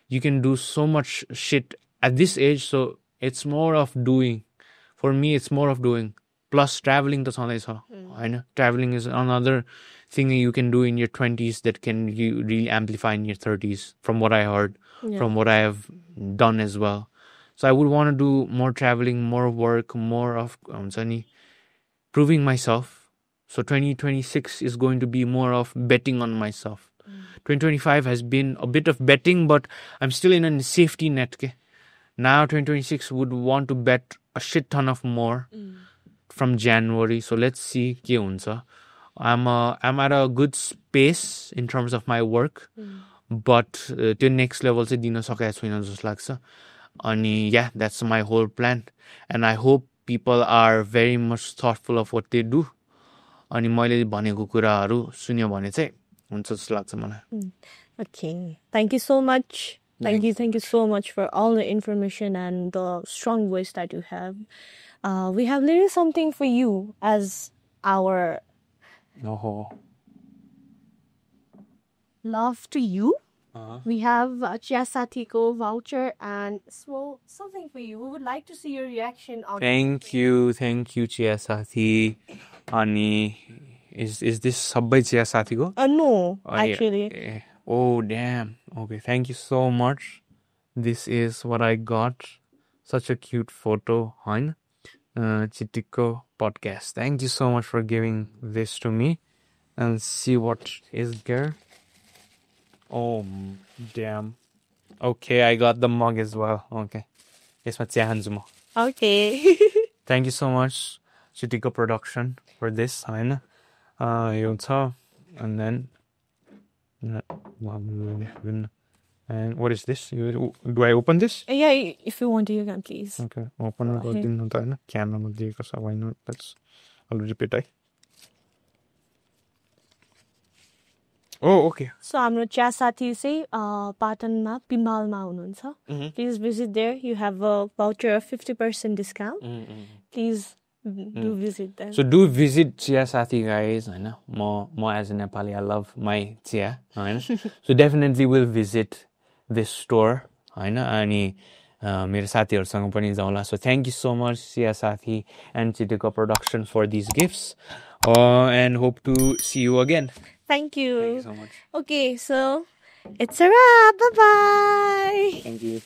you can do so much shit at this age. So it's more of doing. For me, it's more of doing. Plus, traveling to traveling is another thing you can do in your 20s that can you really amplify in your 30s, from what I heard, from what I have done as well. So I would want to do more traveling, more work, more of proving myself. So 2026 is going to be more of betting on myself. 2025 has been a bit of betting, but I'm still in a safety net. Now 2026 would want to bet a shit ton of more from January. So let's see के हुन्छ. I'm at a good space in terms of my work, but the next level चाहिँ दिन सकेको छैन जस्तो लाग्छ. अनि yeah, that's my whole plan, and I hope people are very much thoughtful of what they do. अनि मैले भनेको कुराहरू सुन्यो भने चाहिँ हुन्छ जस्तो लाग्छ मलाई. Okay, thank you so much. Thank you so much for all the information and the strong voice that you have. We have little something for you as our love to you. We have a Chia Sathiko voucher and small something for you. We would like to see your reaction on Thank you, Chia Sathi. Ani, is this Sabbai Chia Sathiko? No, actually. Oh, damn. Okay, thank you so much. This is what I got. Such a cute photo, hein? Chitiko podcast. Thank you so much for giving this to me. And see what is there. Oh, damn. Okay, I got the mug as well. Okay. Okay. Thank you so much, Chitiko Production, for this, होइन? And then... And what is this? Do I open this? Yeah, if you want to, you can please. Okay, open it. Camera why not? Let's repeat. Oh, okay. So हाम्रो Chia Sathi चाहिँ पाटनमा पिम्बालमा हुनुहुन्छ. Please visit there. You have a voucher of 50% discount. Please do visit them. So do visit Chia Sathi, guys. More as a Nepali, I love my Chia. So definitely will visit this store. Ani मेरो साथीहरुसँग पनि जाउँला. So thank you so much, Chia Sathi and Chitiko Production, for these gifts. And hope to see you again. Thank you. Thank you so much. Okay, so it's a wrap. Bye-bye. Thank you.